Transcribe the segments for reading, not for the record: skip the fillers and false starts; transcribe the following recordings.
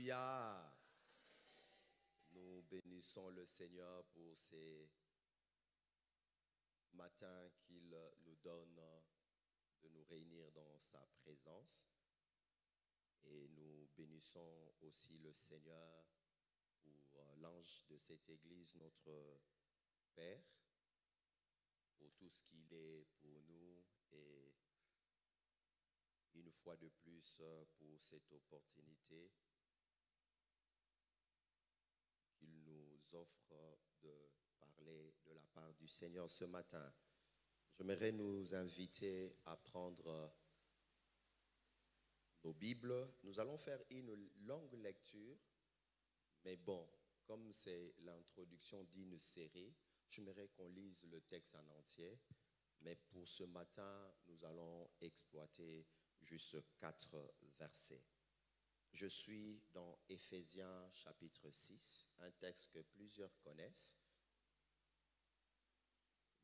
Alléluia. Nous bénissons le Seigneur pour ces matins qu'il nous donne de nous réunir dans sa présence. Et nous bénissons aussi le Seigneur pour l'ange de cette église, notre Père, pour tout ce qu'il est pour nous et une fois de plus pour cette opportunité qu'il nous offre de parler de la part du Seigneur ce matin. J'aimerais nous inviter à prendre nos Bibles. Nous allons faire une longue lecture, mais bon, comme c'est l'introduction d'une série, j'aimerais qu'on lise le texte en entier. Mais pour ce matin, nous allons exploiter juste 4 versets. Je suis dans Éphésiens chapitre 6, un texte que plusieurs connaissent.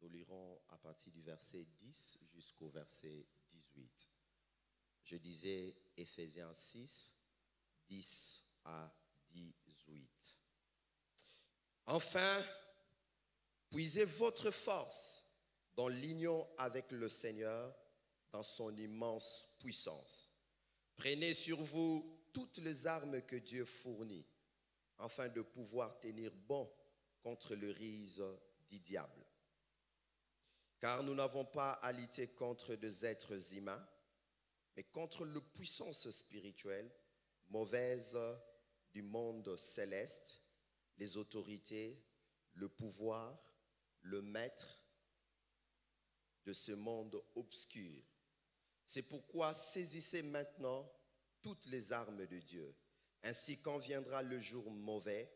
Nous lirons à partir du verset 10 jusqu'au verset 18. Je disais Éphésiens 6, 10 à 18. Enfin, puisez votre force dans l'union avec le Seigneur, dans son immense puissance. Prenez sur vous toutes les armes que Dieu fournit, afin de pouvoir tenir bon contre le rise du diable. Car nous n'avons pas à lutter contre des êtres humains, mais contre les puissances spirituelles, mauvaises du monde céleste, les autorités, le pouvoir, le maître de ce monde obscur. C'est pourquoi saisissez maintenant toutes les armes de Dieu. Ainsi, quand viendra le jour mauvais,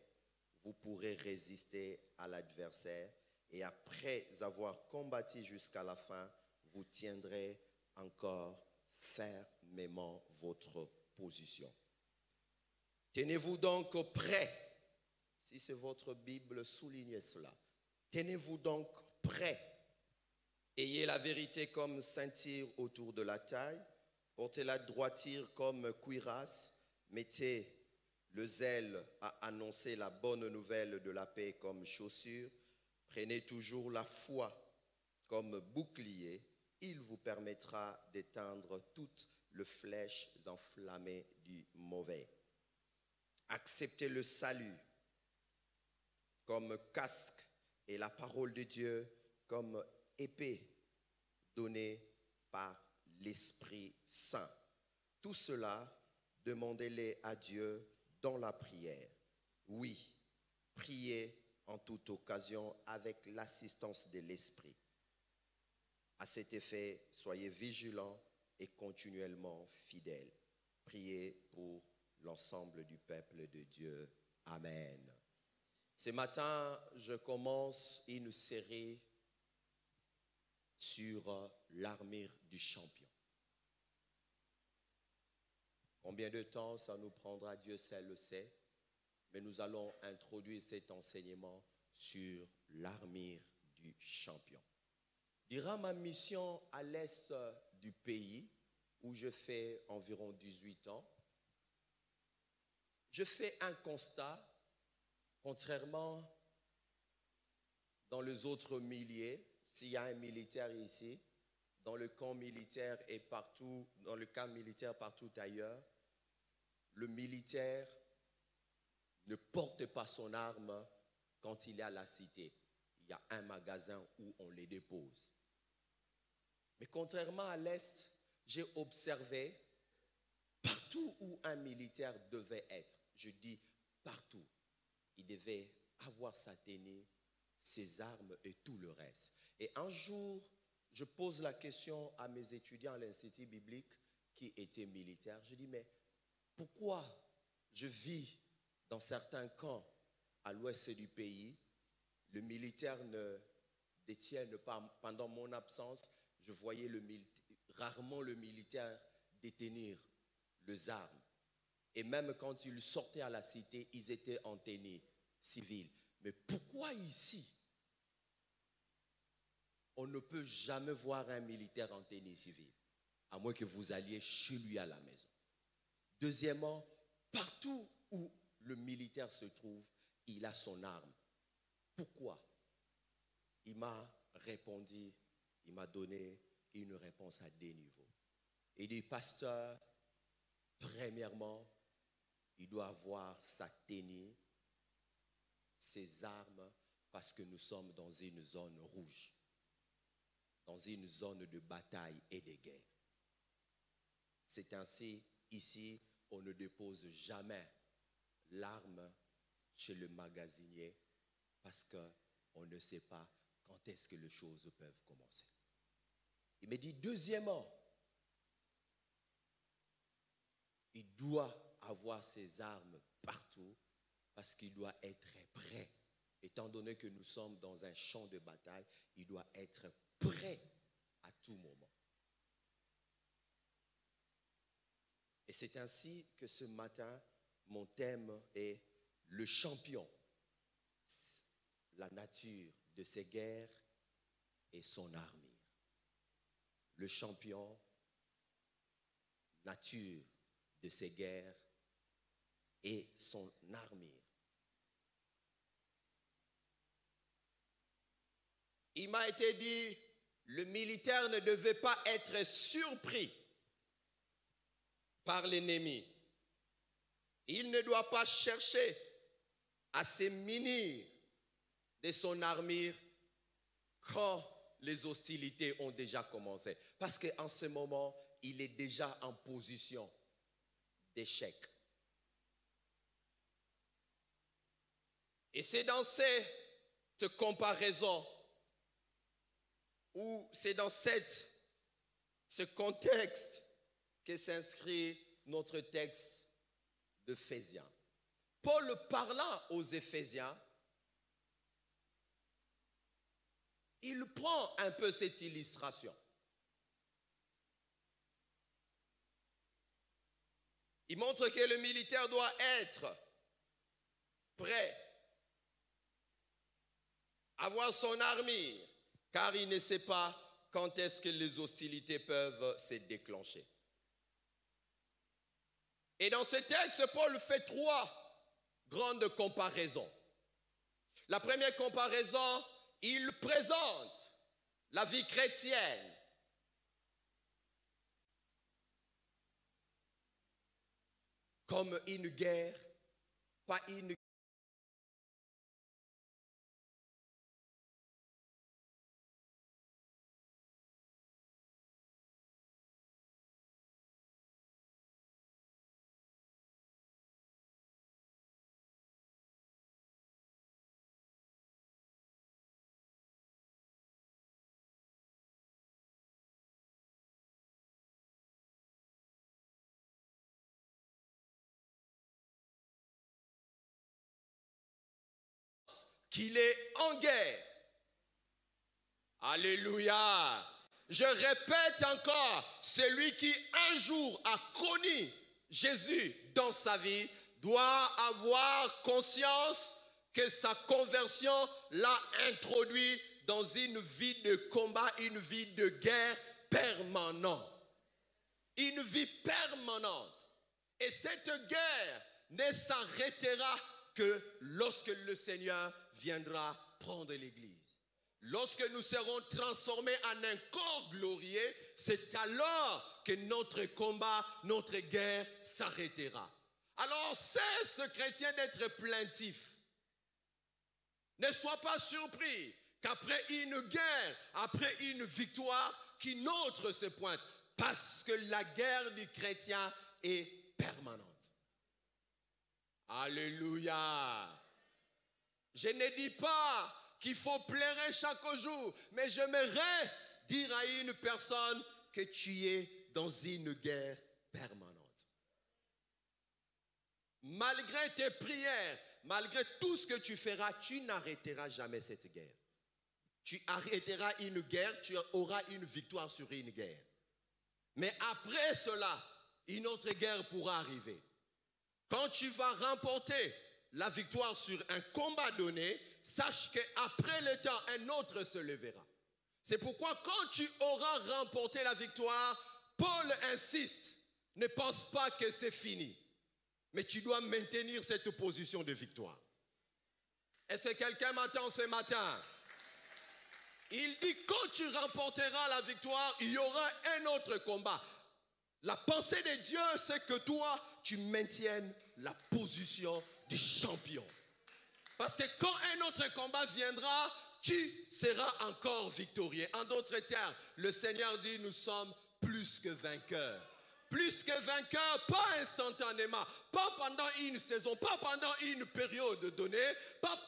vous pourrez résister à l'adversaire et après avoir combattu jusqu'à la fin, vous tiendrez encore fermement votre position. Tenez-vous donc prêts. Si c'est votre Bible, soulignez cela. Tenez-vous donc prêts. Ayez la vérité comme ceinture autour de la taille, portez la droiture comme cuirasse, mettez le zèle à annoncer la bonne nouvelle de la paix comme chaussure, prenez toujours la foi comme bouclier, il vous permettra d'éteindre toutes les flèches enflammées du mauvais. Acceptez le salut comme casque et la parole de Dieu comme épée donnée par l'Esprit Saint. Tout cela, demandez-les à Dieu dans la prière. Oui, priez en toute occasion avec l'assistance de l'Esprit. À cet effet, soyez vigilants et continuellement fidèles. Priez pour l'ensemble du peuple de Dieu. Amen. Ce matin, je commence une série sur l'armure du champion. Combien de temps ça nous prendra, Dieu seul le sait, mais nous allons introduire cet enseignement sur l'armure du champion. Durant ma mission à l'est du pays, où je fais environ 18 ans, je fais un constat, contrairement dans les autres milliers. S'il y a un militaire ici, dans le camp militaire et partout, dans le camp militaire partout ailleurs, le militaire ne porte pas son arme quand il est à la cité. Il y a un magasin où on les dépose. Mais contrairement à l'Est, j'ai observé partout où un militaire devait être. Je dis partout. Il devait avoir sa tenue, ses armes et tout le reste. Et un jour, je pose la question à mes étudiants à l'Institut biblique qui étaient militaires. Je dis, mais pourquoi je vis dans certains camps à l'ouest du pays, le militaire ne détienne pas, pendant mon absence, je voyais rarement le militaire détenir les armes. Et même quand ils sortaient à la cité, ils étaient en tenue civile. Mais pourquoi ici, on ne peut jamais voir un militaire en tenue civile, à moins que vous alliez chez lui à la maison? Deuxièmement, partout où le militaire se trouve, il a son arme. Pourquoi? Il m'a répondu, il m'a donné une réponse à des niveaux. Il dit, pasteur, premièrement, il doit avoir sa tenue, ses armes, parce que nous sommes dans une zone rouge, dans une zone de bataille et de guerre. C'est ainsi, ici, on ne dépose jamais l'arme chez le magasinier parce qu'on ne sait pas quand est-ce que les choses peuvent commencer. Il me dit, deuxièmement, il doit avoir ses armes partout parce qu'il doit être prêt. Étant donné que nous sommes dans un champ de bataille, il doit être prêt à tout moment. Et c'est ainsi que ce matin, mon thème est le champion, la nature de ses guerres et son armure. Le champion, nature de ses guerres et son armure. Il m'a été dit, le militaire ne devait pas être surpris par l'ennemi. Il ne doit pas chercher à se munir de son armure quand les hostilités ont déjà commencé. Parce qu'en ce moment, il est déjà en position d'échec. Et c'est dans cette comparaison, ou c'est dans ce contexte que s'inscrit notre texte d'Éphésiens. Paul parlant aux Éphésiens, il prend un peu cette illustration. Il montre que le militaire doit être prêt, avoir son armure, car il ne sait pas quand est-ce que les hostilités peuvent se déclencher. Et dans ce texte, Paul fait 3 grandes comparaisons. La première comparaison, il présente la vie chrétienne comme une guerre, pas une qu'il est en guerre. Alléluia. Je répète encore, celui qui un jour a connu Jésus dans sa vie doit avoir conscience que sa conversion l'a introduit dans une vie de combat, une vie de guerre permanente. Une vie permanente. Et cette guerre ne s'arrêtera que lorsque le Seigneur viendra prendre l'Église. Lorsque nous serons transformés en un corps glorieux, c'est alors que notre combat, notre guerre s'arrêtera. Alors cesse, chrétien, d'être plaintif. Ne sois pas surpris qu'après une guerre, après une victoire, qu'une autre se pointe. Parce que la guerre du chrétien est permanente. Alléluia. Je ne dis pas qu'il faut pleurer chaque jour, mais j'aimerais dire à une personne que tu es dans une guerre permanente. Malgré tes prières, malgré tout ce que tu feras, tu n'arrêteras jamais cette guerre. Tu arrêteras une guerre, tu auras une victoire sur une guerre. Mais après cela, une autre guerre pourra arriver. Quand tu vas remporter la victoire sur un combat donné, sache qu'après le temps, un autre se lèvera. C'est pourquoi quand tu auras remporté la victoire, Paul insiste, ne pense pas que c'est fini. Mais tu dois maintenir cette position de victoire. Est-ce que quelqu'un m'entend ce matin? Il dit, quand tu remporteras la victoire, il y aura un autre combat. La pensée de Dieu, c'est que toi, tu maintiennes la position du champion. Parce que quand un autre combat viendra, tu seras encore victorieux. En d'autres termes, le Seigneur dit, nous sommes plus que vainqueurs. Plus que vainqueurs, pas instantanément, pas pendant une saison, pas pendant une période donnée, pas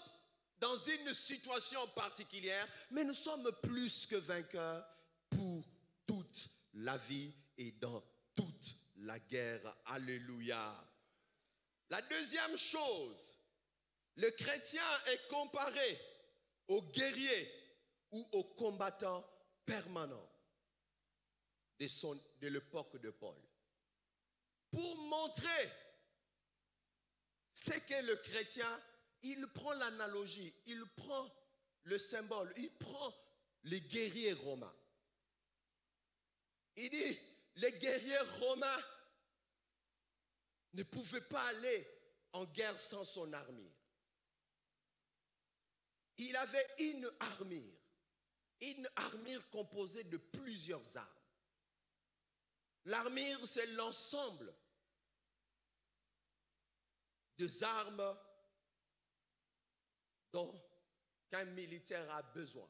dans une situation particulière, mais nous sommes plus que vainqueurs pour toute la vie et dans toute la guerre. Alléluia. La deuxième chose, le chrétien est comparé au guerrier ou au combattant permanent de l'époque de Paul. Pour montrer ce qu'est le chrétien, il prend l'analogie, il prend le symbole, il prend les guerriers romains. Il dit, les guerriers romains ne pouvaient pas aller en guerre sans son armure. Il avait une armure composée de plusieurs armes. L'armure, c'est l'ensemble des armes dont qu'un militaire a besoin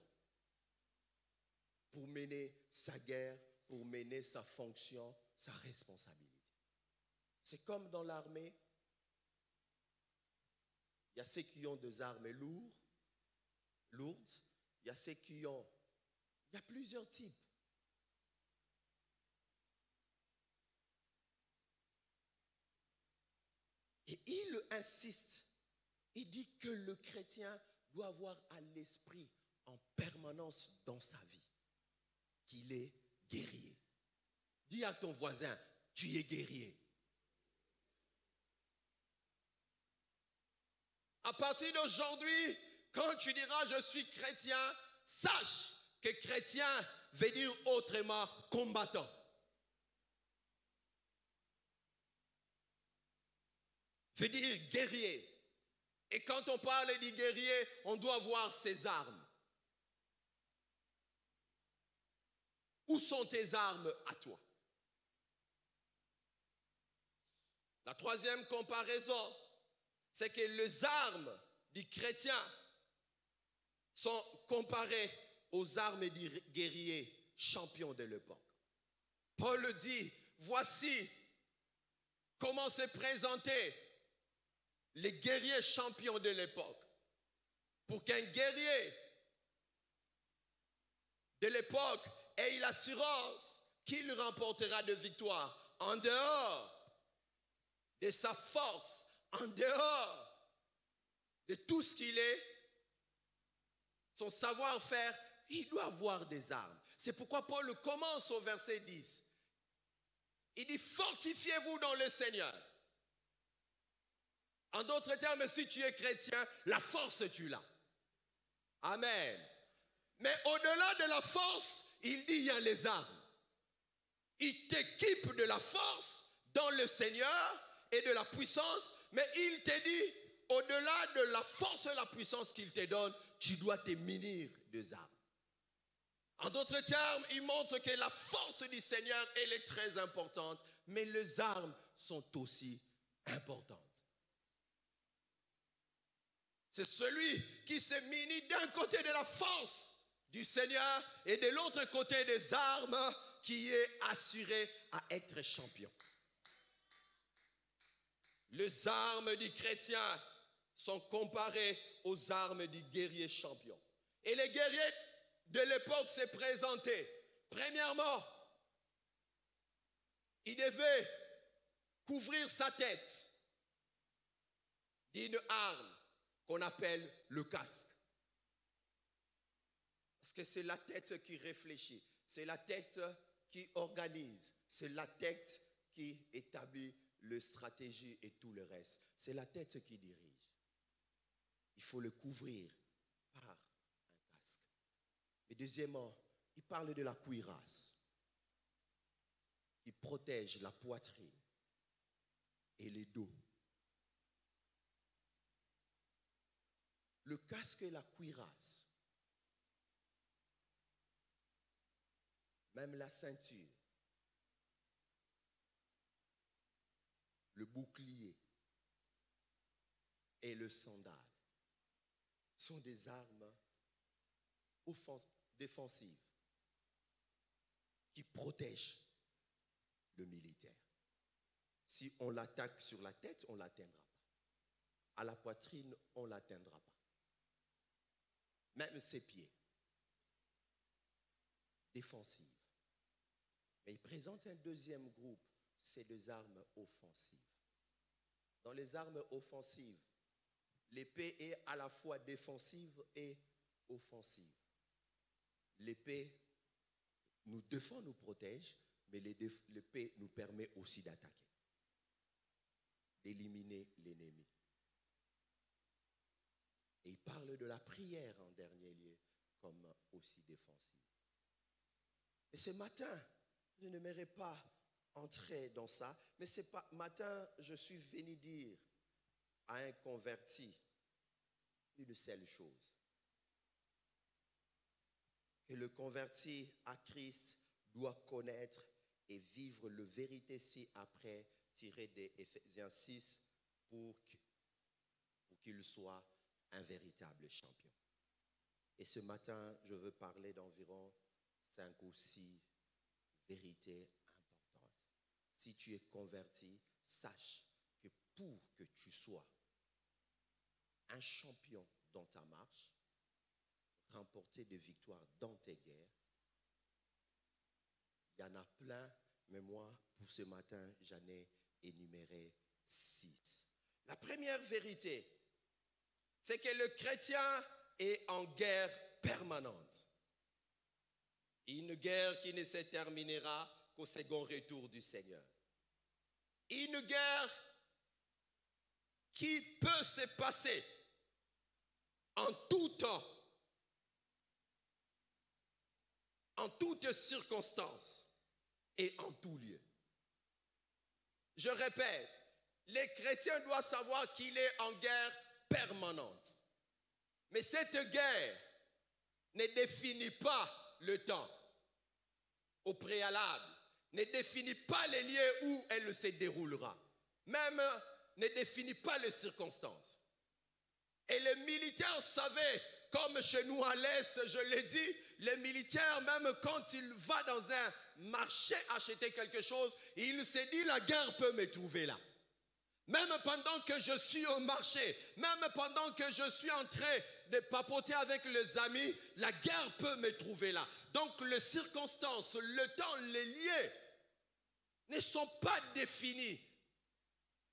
pour mener sa guerre, pour mener sa fonction, sa responsabilité. C'est comme dans l'armée, il y a ceux qui ont des armes lourdes, il y a ceux qui ont, il y a plusieurs types. Et il insiste, il dit que le chrétien doit avoir à l'esprit en permanence dans sa vie qu'il est guerrier. Dis à ton voisin, tu es guerrier. À partir d'aujourd'hui, quand tu diras je suis chrétien, sache que chrétien veut dire autrement combattant. Veut dire guerrier. Et quand on parle du guerrier, on doit voir ses armes. Où sont tes armes à toi? La troisième comparaison, c'est que les armes du chrétien sont comparées aux armes du guerrier champion de l'époque. Paul dit, voici comment se présentaient les guerriers champions de l'époque. Pour qu'un guerrier de l'époque ait l'assurance qu'il remportera de victoire en dehors de sa force, en dehors de tout ce qu'il est, son savoir-faire, il doit avoir des armes. C'est pourquoi Paul commence au verset 10. Il dit, fortifiez-vous dans le Seigneur. En d'autres termes, si tu es chrétien, la force, tu l'as. Amen. Mais au-delà de la force, il dit, il y a les armes. Il t'équipe de la force dans le Seigneur et de la puissance, mais il te dit, au-delà de la force et la puissance qu'il te donne, tu dois te munir des armes. En d'autres termes, il montre que la force du Seigneur, elle est très importante, mais les armes sont aussi importantes. C'est celui qui se munit d'un côté de la force du Seigneur et de l'autre côté des armes qui est assuré à être champion. Les armes du chrétien sont comparées aux armes du guerrier champion. Et les guerriers de l'époque se présentaient. Premièrement, il devait couvrir sa tête d'une arme qu'on appelle le casque. Parce que c'est la tête qui réfléchit, c'est la tête qui organise, c'est la tête qui établit la stratégie et tout le reste. C'est la tête qui dirige. Il faut le couvrir par un casque. Et deuxièmement, il parle de la cuirasse qui protège la poitrine et les dos le casque et la cuirasse, même la ceinture, le bouclier et le sandal sont des armes défensives qui protègent le militaire. Si on l'attaque sur la tête, on ne l'atteindra pas. À la poitrine, on ne l'atteindra pas. Même ses pieds. Défensives. Mais il présente un deuxième groupe, c'est les armes offensives. Dans les armes offensives, l'épée est à la fois défensive et offensive. L'épée nous défend, nous protège, mais l'épée nous permet aussi d'attaquer, d'éliminer l'ennemi. Et il parle de la prière en dernier lieu comme aussi défensive. Et ce matin, je n'aimerais pas entrer dans ça, mais ce matin, je suis venu dire à un converti une seule chose. Que le converti à Christ doit connaître et vivre la vérité ci-après, tirée des Éphésiens 6, pour qu'il soit un véritable champion. Et ce matin, je veux parler d'environ 5 ou 6 vérités importantes. Si tu es converti, sache que pour que tu sois un champion dans ta marche, remporter des victoires dans tes guerres, il y en a plein, mais moi, pour ce matin, j'en ai énuméré 6. La première vérité, c'est que le chrétien est en guerre permanente. Une guerre qui ne se terminera qu'au second retour du Seigneur. Une guerre qui peut se passer en tout temps, en toutes circonstances et en tout lieu. Je répète, les chrétiens doivent savoir qu'il est en guerre permanente. Mais cette guerre ne définit pas le temps au préalable, ne définit pas les lieux où elle se déroulera, même ne définit pas les circonstances. Et les militaires savaient, comme chez nous à l'Est, je l'ai dit, les militaires, même quand il va dans un marché acheter quelque chose, il se dit la guerre peut me trouver là. Même pendant que je suis au marché, même pendant que je suis en train de papoter avec les amis, la guerre peut me trouver là. Donc les circonstances, le temps, les lieux ne sont pas définis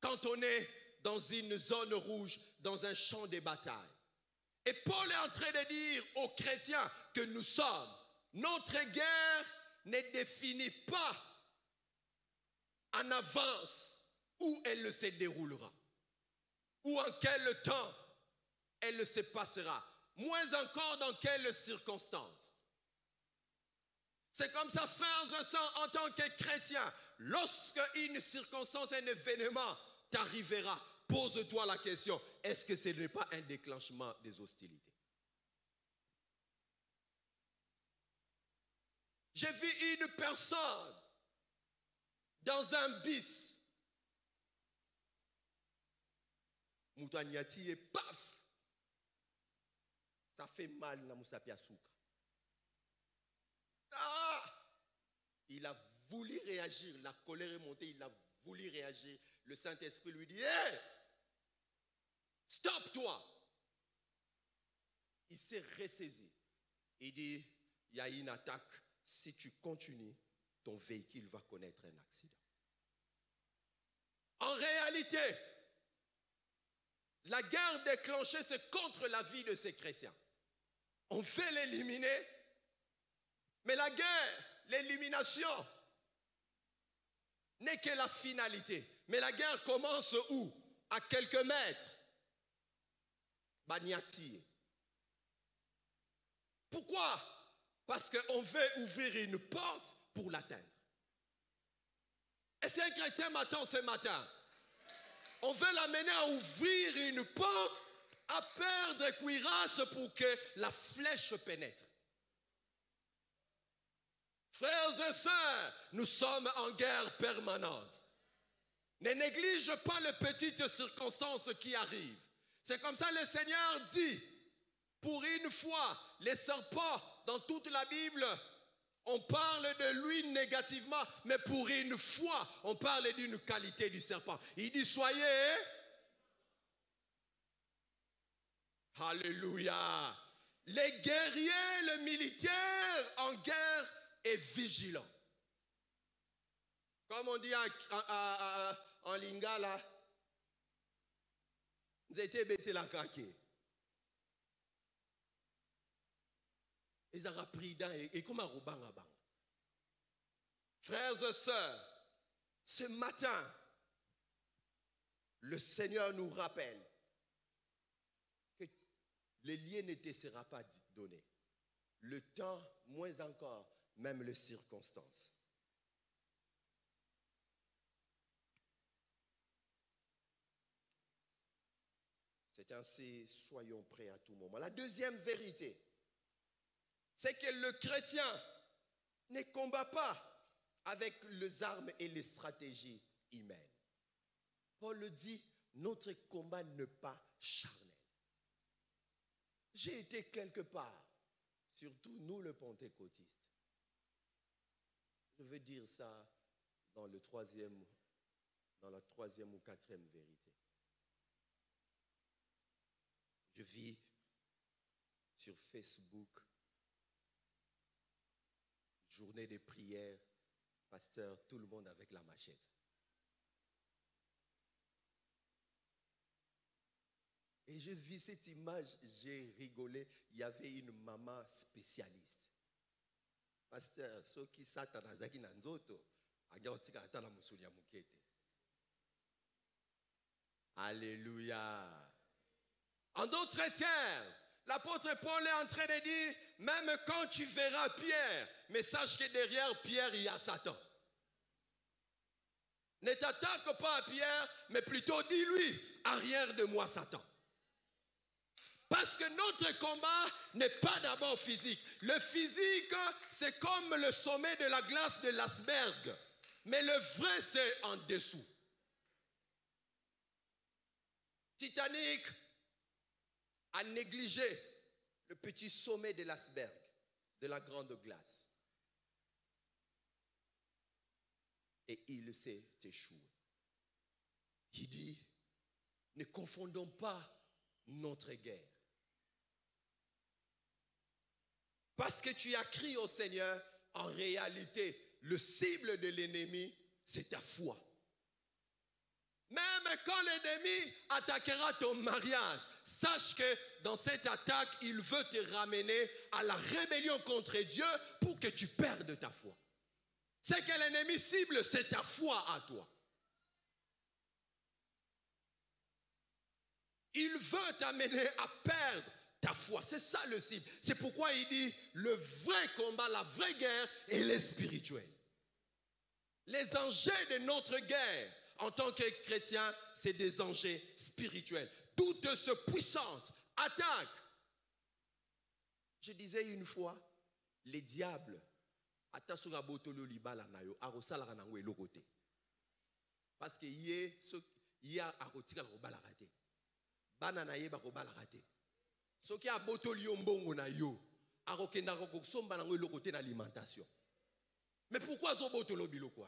quand on est dans une zone rouge, dans un champ de bataille. Et Paul est en train de dire aux chrétiens que nous sommes. Notre guerre ne définit pas en avance où elle se déroulera, ou en quel temps elle se passera, moins encore dans quelles circonstances. C'est comme ça, frères et sœurs, en tant que chrétien, lorsque une circonstance, un événement t'arrivera, pose-toi la question, est-ce que ce n'est pas un déclenchement des hostilités? J'ai vu une personne dans un bus. Moutaniati et paf! Ça fait mal dans Moussapia Souka. Ah! Il a voulu réagir, la colère est montée, il a voulu réagir. Le Saint-Esprit lui dit, hé! Stop-toi! Il s'est ressaisi. Il dit, il y a une attaque. Si tu continues, ton véhicule va connaître un accident. En réalité, la guerre déclenchée, c'est contre la vie de ces chrétiens. On veut l'éliminer, mais la guerre, l'élimination, n'est que la finalité. Mais la guerre commence où? À quelques mètres. Baniati. Pourquoi? Parce qu'on veut ouvrir une porte pour l'atteindre. Est-ce qu'un chrétien m'attend ce matin? On veut l'amener à ouvrir une porte à perdre cuirasse pour que la flèche pénètre. Frères et sœurs, nous sommes en guerre permanente. Ne néglige pas les petites circonstances qui arrivent. C'est comme ça que le Seigneur dit, pour une fois, les serpents, dans toute la Bible, on parle de lui négativement, mais pour une fois, on parle d'une qualité du serpent. Il dit, soyez... Alléluia. Les guerriers, les militaires en guerre est vigilant. Comme on dit en lingala, nous étions bêtés la craquer. Ils ont pris dans et comme un rouban. Frères et sœurs, ce matin, le Seigneur nous rappelle que le lien ne te sera pas donné. Le temps, moins encore, même les circonstances. C'est ainsi, soyons prêts à tout moment. La deuxième vérité, c'est que le chrétien ne combat pas avec les armes et les stratégies humaines. Paul le dit, notre combat n'est pas charnel. J'ai été quelque part, surtout nous les pentecôtistes. Je veux dire ça dans la troisième ou quatrième vérité. Je vis sur Facebook, journée de prière, pasteur, tout le monde avec la machette. Et je vis cette image, j'ai rigolé. Il y avait une maman spécialiste. Pasteur, ceux qui s'attendent à Zaki Nanzoto, alléluia. En d'autres termes, l'apôtre Paul est en train de dire, même quand tu verras Pierre, mais sache que derrière Pierre, il y a Satan. Ne t'attaque pas à Pierre, mais plutôt dis-lui, arrière de moi Satan. Parce que notre combat n'est pas d'abord physique. Le physique, c'est comme le sommet de la glace de l'iceberg. Mais le vrai, c'est en dessous. Titanic a négligé le petit sommet de l'iceberg, de la grande glace. Et il s'est échoué. Il dit, ne confondons pas notre guerre. Parce que tu as crié au Seigneur, en réalité, le cible de l'ennemi, c'est ta foi. Même quand l'ennemi attaquera ton mariage, sache que dans cette attaque, il veut te ramener à la rébellion contre Dieu pour que tu perdes ta foi. C'est que l'ennemi cible, c'est ta foi à toi. Il veut t'amener à perdre ta foi. C'est ça le cible. C'est pourquoi il dit, le vrai combat, la vraie guerre, elle est spirituelle. Les enjeux de notre guerre, en tant que chrétien, c'est des enjeux spirituels. Toute cette puissance attaque. Je disais une fois, les diables, parce que y a raté. Banana ye bakoba la raté. Ce qui a botoli mbongo na yo, arokenda kokosomba na le côté d'alimentation. Mais pourquoi zo botolo biloko?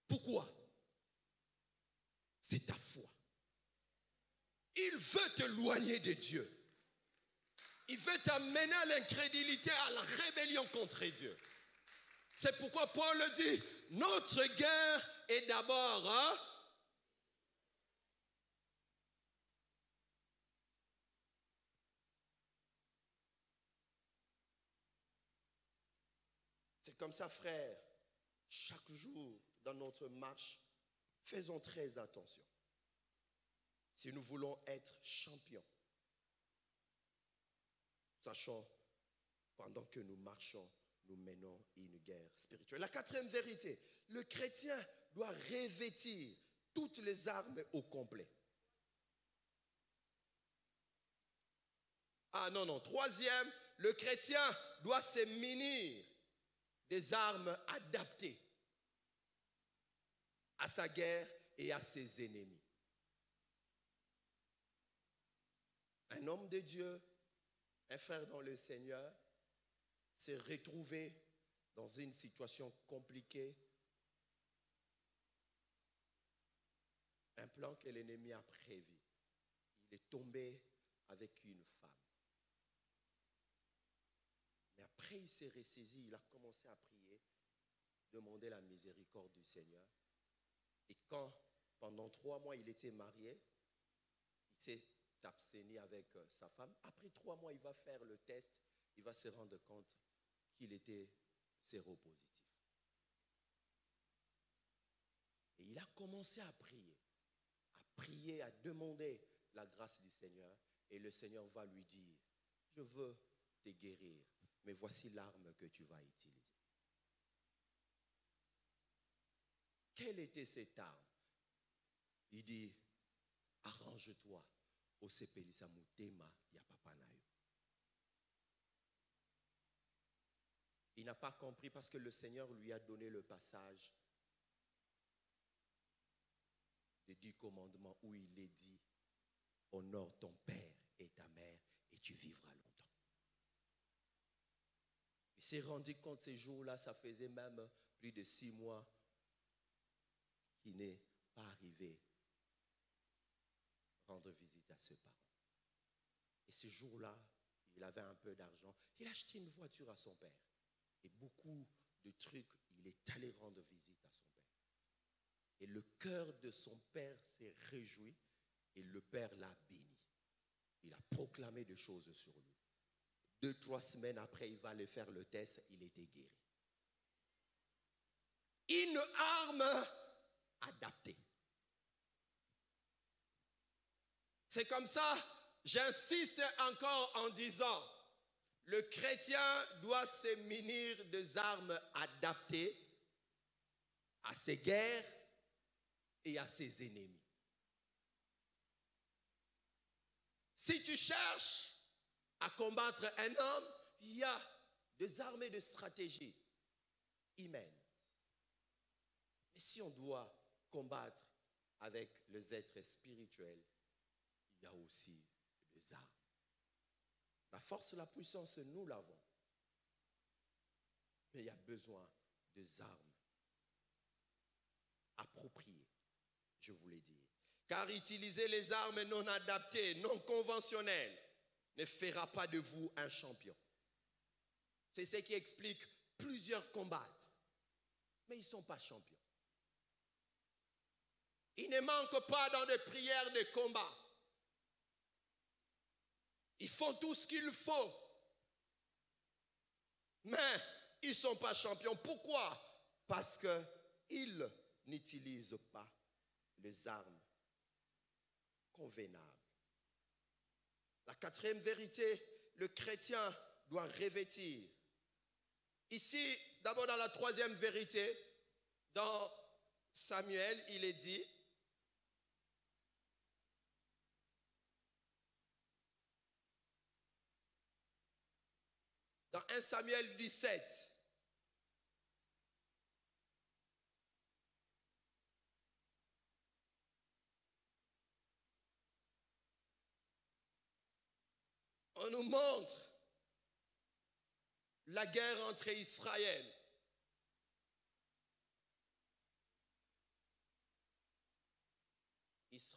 Pourquoi? C'est ta foi. Il veut t'éloigner de Dieu. Il veut t'amener à l'incrédulité, à la rébellion contre Dieu. C'est pourquoi Paul dit, notre guerre est d'abord... C'est comme ça, frère, chaque jour dans notre marche, faisons très attention. Si nous voulons être champions, sachant, pendant que nous marchons, nous menons une guerre spirituelle. La quatrième vérité, le chrétien doit revêtir toutes les armes au complet. Ah non, non. Troisième, le chrétien doit se munir des armes adaptées à sa guerre et à ses ennemis. Un homme de Dieu, un frère dans le Seigneur, s'est retrouvé dans une situation compliquée. Un plan que l'ennemi a prévu. Il est tombé avec une femme. Mais après, il s'est ressaisi, il a commencé à prier, demander la miséricorde du Seigneur. Et quand, pendant 3 mois, il était marié, il s'est abstenu avec sa femme. Après 3 mois, il va faire le test, il va se rendre compte qu'il était séropositif. Et il a commencé à prier, à demander la grâce du Seigneur. Et le Seigneur va lui dire, je veux te guérir, mais voici l'arme que tu vas utiliser. Quelle était cette arme? Il dit, arrange-toi au sepelisa mutema ya papa nayo. Il n'a pas compris parce que le Seigneur lui a donné le passage des 10 commandements où il est dit, honore ton père et ta mère et tu vivras longtemps. Il s'est rendu compte ces jours-là, ça faisait même plus de 6 mois qu'il n'est pas arrivé rendre visite à ses parents. Et ce jour-là, il avait un peu d'argent. Il a acheté une voiture à son père. Et beaucoup de trucs, il est allé rendre visite à son père. Et le cœur de son père s'est réjoui et le père l'a béni. Il a proclamé des choses sur lui. 2-3 semaines après, il va aller faire le test, il était guéri. Une arme adaptée. C'est comme ça, j'insiste encore en disant, le chrétien doit se munir des armes adaptées à ses guerres et à ses ennemis. Si tu cherches à combattre un homme, il y a des armes et des stratégies humaines. Mais si on doit combattre avec les êtres spirituels, il y a aussi des armes. La force et la puissance, nous l'avons. Mais il y a besoin des armes appropriées, je vous l'ai dit. Car utiliser les armes non adaptées, non conventionnelles, ne fera pas de vous un champion. C'est ce qui explique plusieurs combattent, mais ils ne sont pas champions. Ils ne manquent pas dans des prières de combat. Ils font tout ce qu'il faut. Mais ils ne sont pas champions. Pourquoi? Parce qu'ils n'utilisent pas les armes convenables. La 4e vérité, le chrétien doit revêtir. Ici, d'abord dans la 3e vérité, dans Samuel, il est dit, dans 1 Samuel 17, on nous montre la guerre entre Israël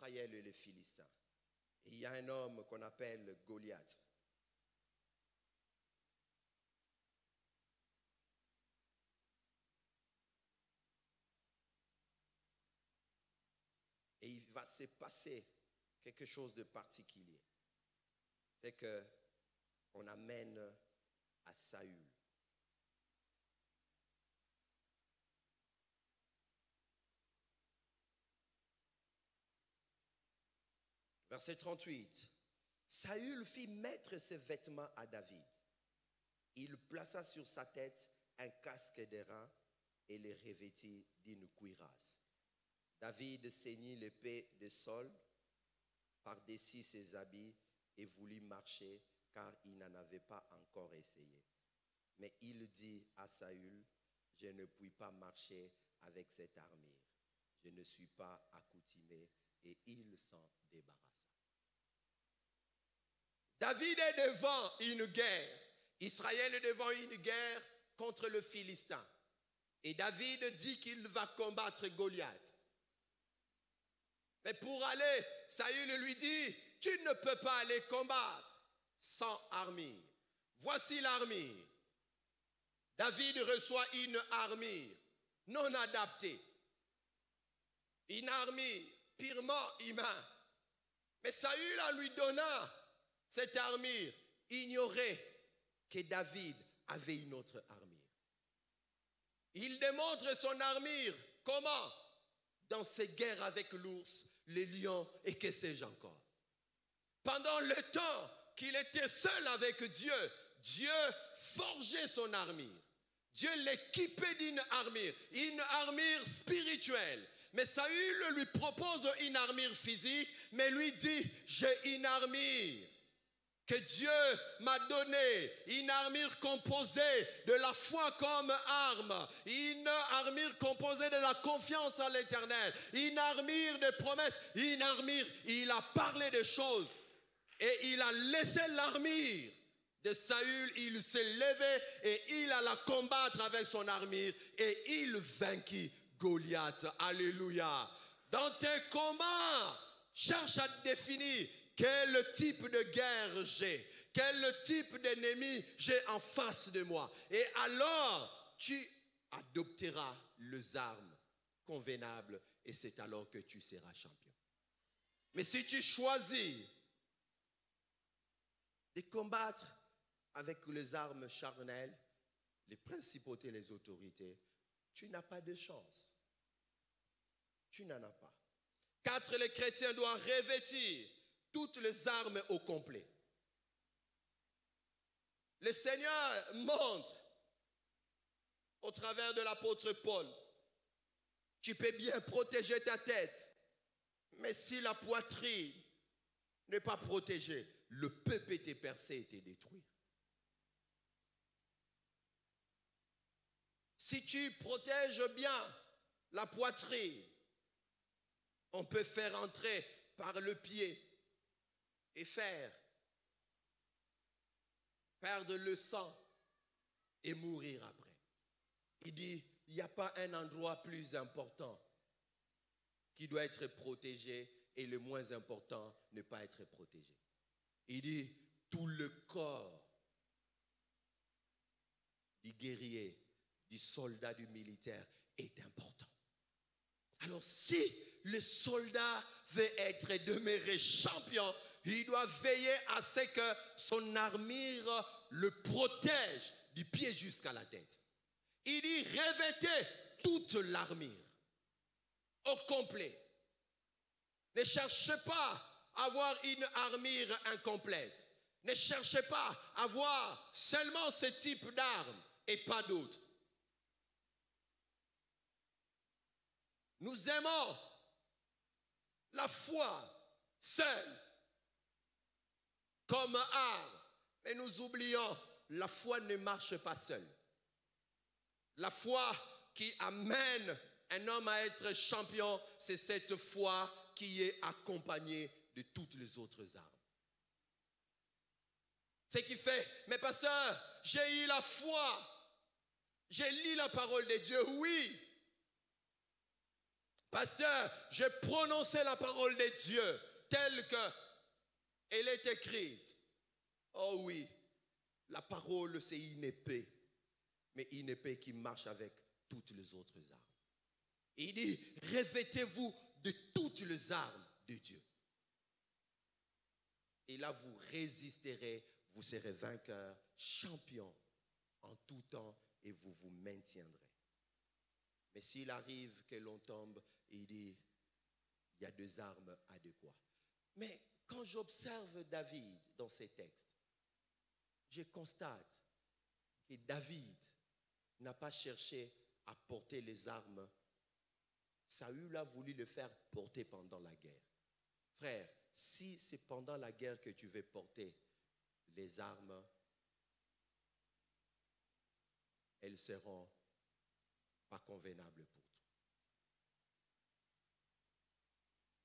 et les Philistins. Et il y a un homme qu'on appelle Goliath. Et il va se passer quelque chose de particulier. C'est qu'on amène à Saül. Verset 38. Saül fit mettre ses vêtements à David. Il plaça sur sa tête un casque d'airain et les revêtit d'une cuirasse. David ceignit l'épée de Saül par-dessus ses habits et voulut marcher car il n'en avait pas encore essayé. Mais il dit à Saül, je ne puis pas marcher avec cette armure. Je ne suis pas accoutumé, et il s'en débarrassa. David est devant une guerre. Israël est devant une guerre contre le Philistin. Et David dit qu'il va combattre Goliath. Mais pour aller, Saül lui dit, tu ne peux pas aller combattre sans armure. Voici l'armure. David reçoit une armure non adaptée. Une armure purement humaine. Mais Saül, en lui donnant cette armure, ignorait que David avait une autre armure. Il démontre son armure. Comment? Dans ses guerres avec l'ours, les lions et que sais-je encore. Pendant le temps qu'il était seul avec Dieu, Dieu forgeait son armure. Dieu l'équipait d'une armure, une armure spirituelle. Mais Saül lui propose une armure physique, mais lui dit, j'ai une armure que Dieu m'a donnée, une armure composée de la foi comme arme, une armure composée de la confiance en l'Éternel, une armure de promesses, une armure, il a parlé de choses et il a laissé l'armure de Saül, il s'est levé et il alla combattre avec son armure et il vainquit Goliath. Alléluia. Dans tes combats, cherche à définir quel type de guerre j'ai, quel type d'ennemi j'ai en face de moi. Et alors, tu adopteras les armes convenables et c'est alors que tu seras champion. Mais si tu choisis de combattre avec les armes charnelles, les principautés, les autorités, tu n'as pas de chance. Tu n'en as pas. 4, les chrétiens doivent revêtir toutes les armes au complet. Le Seigneur montre au travers de l'apôtre Paul, tu peux bien protéger ta tête, mais si la poitrine n'est pas protégée, le peuple était percé, était détruit. Si tu protèges bien la poitrine, on peut faire entrer par le pied et faire perdre le sang et mourir après. Il dit, il n'y a pas un endroit plus important qui doit être protégé et le moins important ne pas être protégé. Il dit, tout le corps du guerrier, du soldat, du militaire est important. Alors si le soldat veut être demeuré champion, il doit veiller à ce que son armure le protège du pied jusqu'à la tête. Il dit revêtez toute l'armure au complet. Ne cherchez pas à avoir une armure incomplète. Ne cherchez pas à avoir seulement ce type d'armes et pas d'autres. Nous aimons la foi seule comme arme, mais nous oublions, la foi ne marche pas seule. La foi qui amène un homme à être champion, c'est cette foi qui est accompagnée de toutes les autres armes. Ce qui fait, mais pasteur, j'ai eu la foi, j'ai lu la parole de Dieu, oui. Pasteur, j'ai prononcé la parole de Dieu telle qu'elle est écrite. Oh oui, la parole c'est une épée, mais une épée qui marche avec toutes les autres armes. Et il dit, revêtez-vous de toutes les armes de Dieu. Et là, vous résisterez, vous serez vainqueur, champion en tout temps et vous vous maintiendrez. Mais s'il arrive que l'on tombe, il dit, il y a 2 armes adéquates. Mais quand j'observe David dans ces textes, je constate que David n'a pas cherché à porter les armes. Saül a voulu le faire porter pendant la guerre. Frère, si c'est pendant la guerre que tu veux porter les armes, elles seront pas convenables pour toi.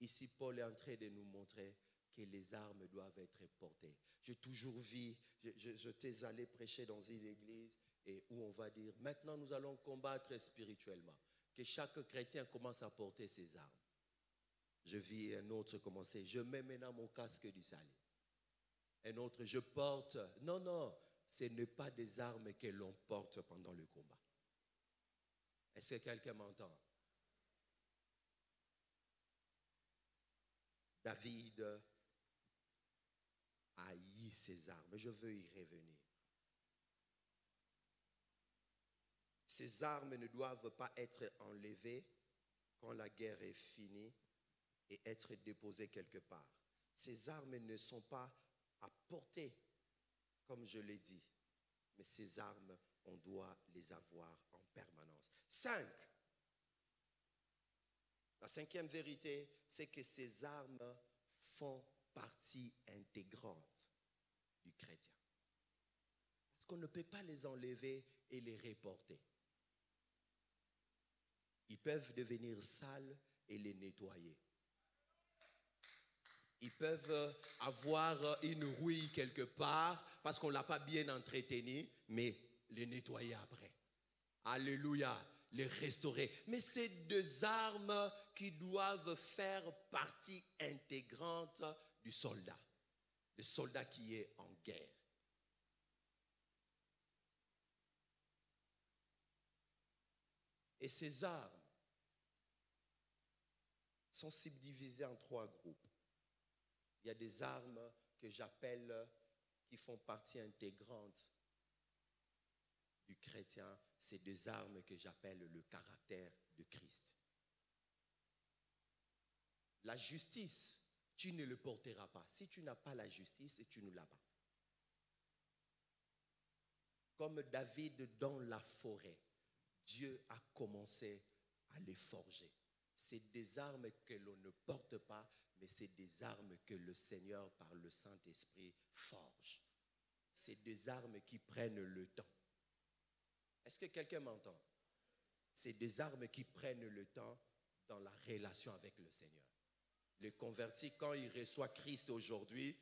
Ici, Paul est en train de nous montrer que les armes doivent être portées. J'ai toujours vu, j'étais allé prêcher dans une église et où on va dire, maintenant nous allons combattre spirituellement. Que chaque chrétien commence à porter ses armes. Je vis un autre commencer, je mets maintenant mon casque du salut. Un autre, je porte. Non, non, ce n'est pas des armes que l'on porte pendant le combat. Est-ce que quelqu'un m'entend? David haït ses armes. Je veux y revenir. Ces armes ne doivent pas être enlevées quand la guerre est finie et être déposées quelque part. Ces armes ne sont pas à porter, comme je l'ai dit. Mais ces armes, on doit les avoir en permanence. 5. La cinquième vérité, c'est que ces armes font partie intégrante du chrétien. Parce qu'on ne peut pas les enlever et les reporter. Ils peuvent devenir sales et les nettoyer. Ils peuvent avoir une rouille quelque part parce qu'on ne l'a pas bien entretenu, mais les nettoyer après. Alléluia, les restaurer. Mais c'est deux armes qui doivent faire partie intégrante du soldat. Le soldat qui est en guerre. Et ces armes sont subdivisées en 3 groupes. Il y a des armes que j'appelle, qui font partie intégrante du chrétien. C'est des armes que j'appelle le caractère de Christ. La justice, tu ne le porteras pas. Si tu n'as pas la justice, tu ne l'as pas. Comme David dans la forêt, Dieu a commencé à les forger. C'est des armes que l'on ne porte pas, mais c'est des armes que le Seigneur, par le Saint-Esprit, forge. C'est des armes qui prennent le temps. Est-ce que quelqu'un m'entend? C'est des armes qui prennent le temps dans la relation avec le Seigneur. Le converti, quand il reçoit Christ aujourd'hui,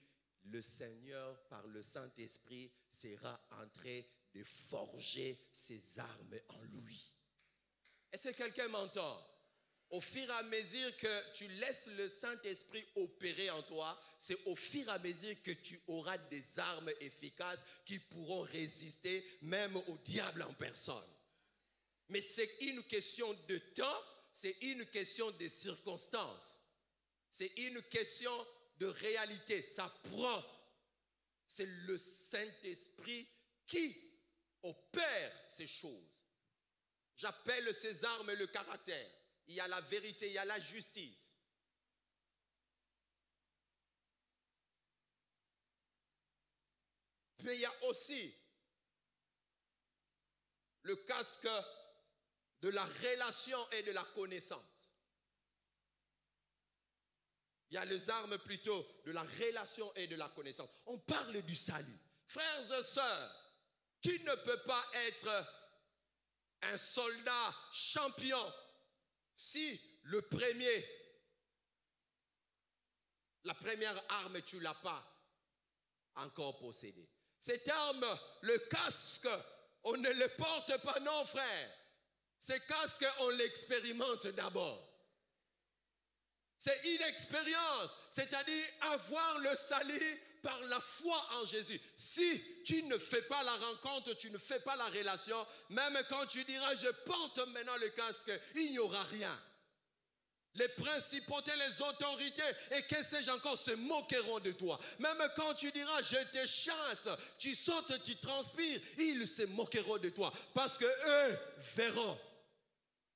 le Seigneur, par le Saint-Esprit, sera en train de forger ses armes en lui. Est-ce que quelqu'un m'entend? Au fur et à mesure que tu laisses le Saint-Esprit opérer en toi, c'est au fur et à mesure que tu auras des armes efficaces qui pourront résister même au diable en personne. Mais c'est une question de temps, c'est une question de circonstances. C'est une question de réalité. Ça prend. C'est le Saint-Esprit qui opère ces choses. J'appelle ces armes le caractère. Il y a la vérité, il y a la justice. Mais il y a aussi le casque de la relation et de la connaissance. Il y a les armes plutôt de la relation et de la connaissance. On parle du salut. Frères et sœurs, tu ne peux pas être un soldat champion si la première arme, tu ne l'as pas encore possédée. Cette arme, le casque, on ne le porte pas, non frère. Ce casque, on l'expérimente d'abord. C'est une expérience, c'est-à-dire avoir le salut par la foi en Jésus. Si tu ne fais pas la rencontre, tu ne fais pas la relation, même quand tu diras je porte maintenant le casque, il n'y aura rien. Les principautés, les autorités et que sais-je encore se moqueront de toi. Même quand tu diras je te chasse, tu sautes, tu transpires, ils se moqueront de toi parce que eux verront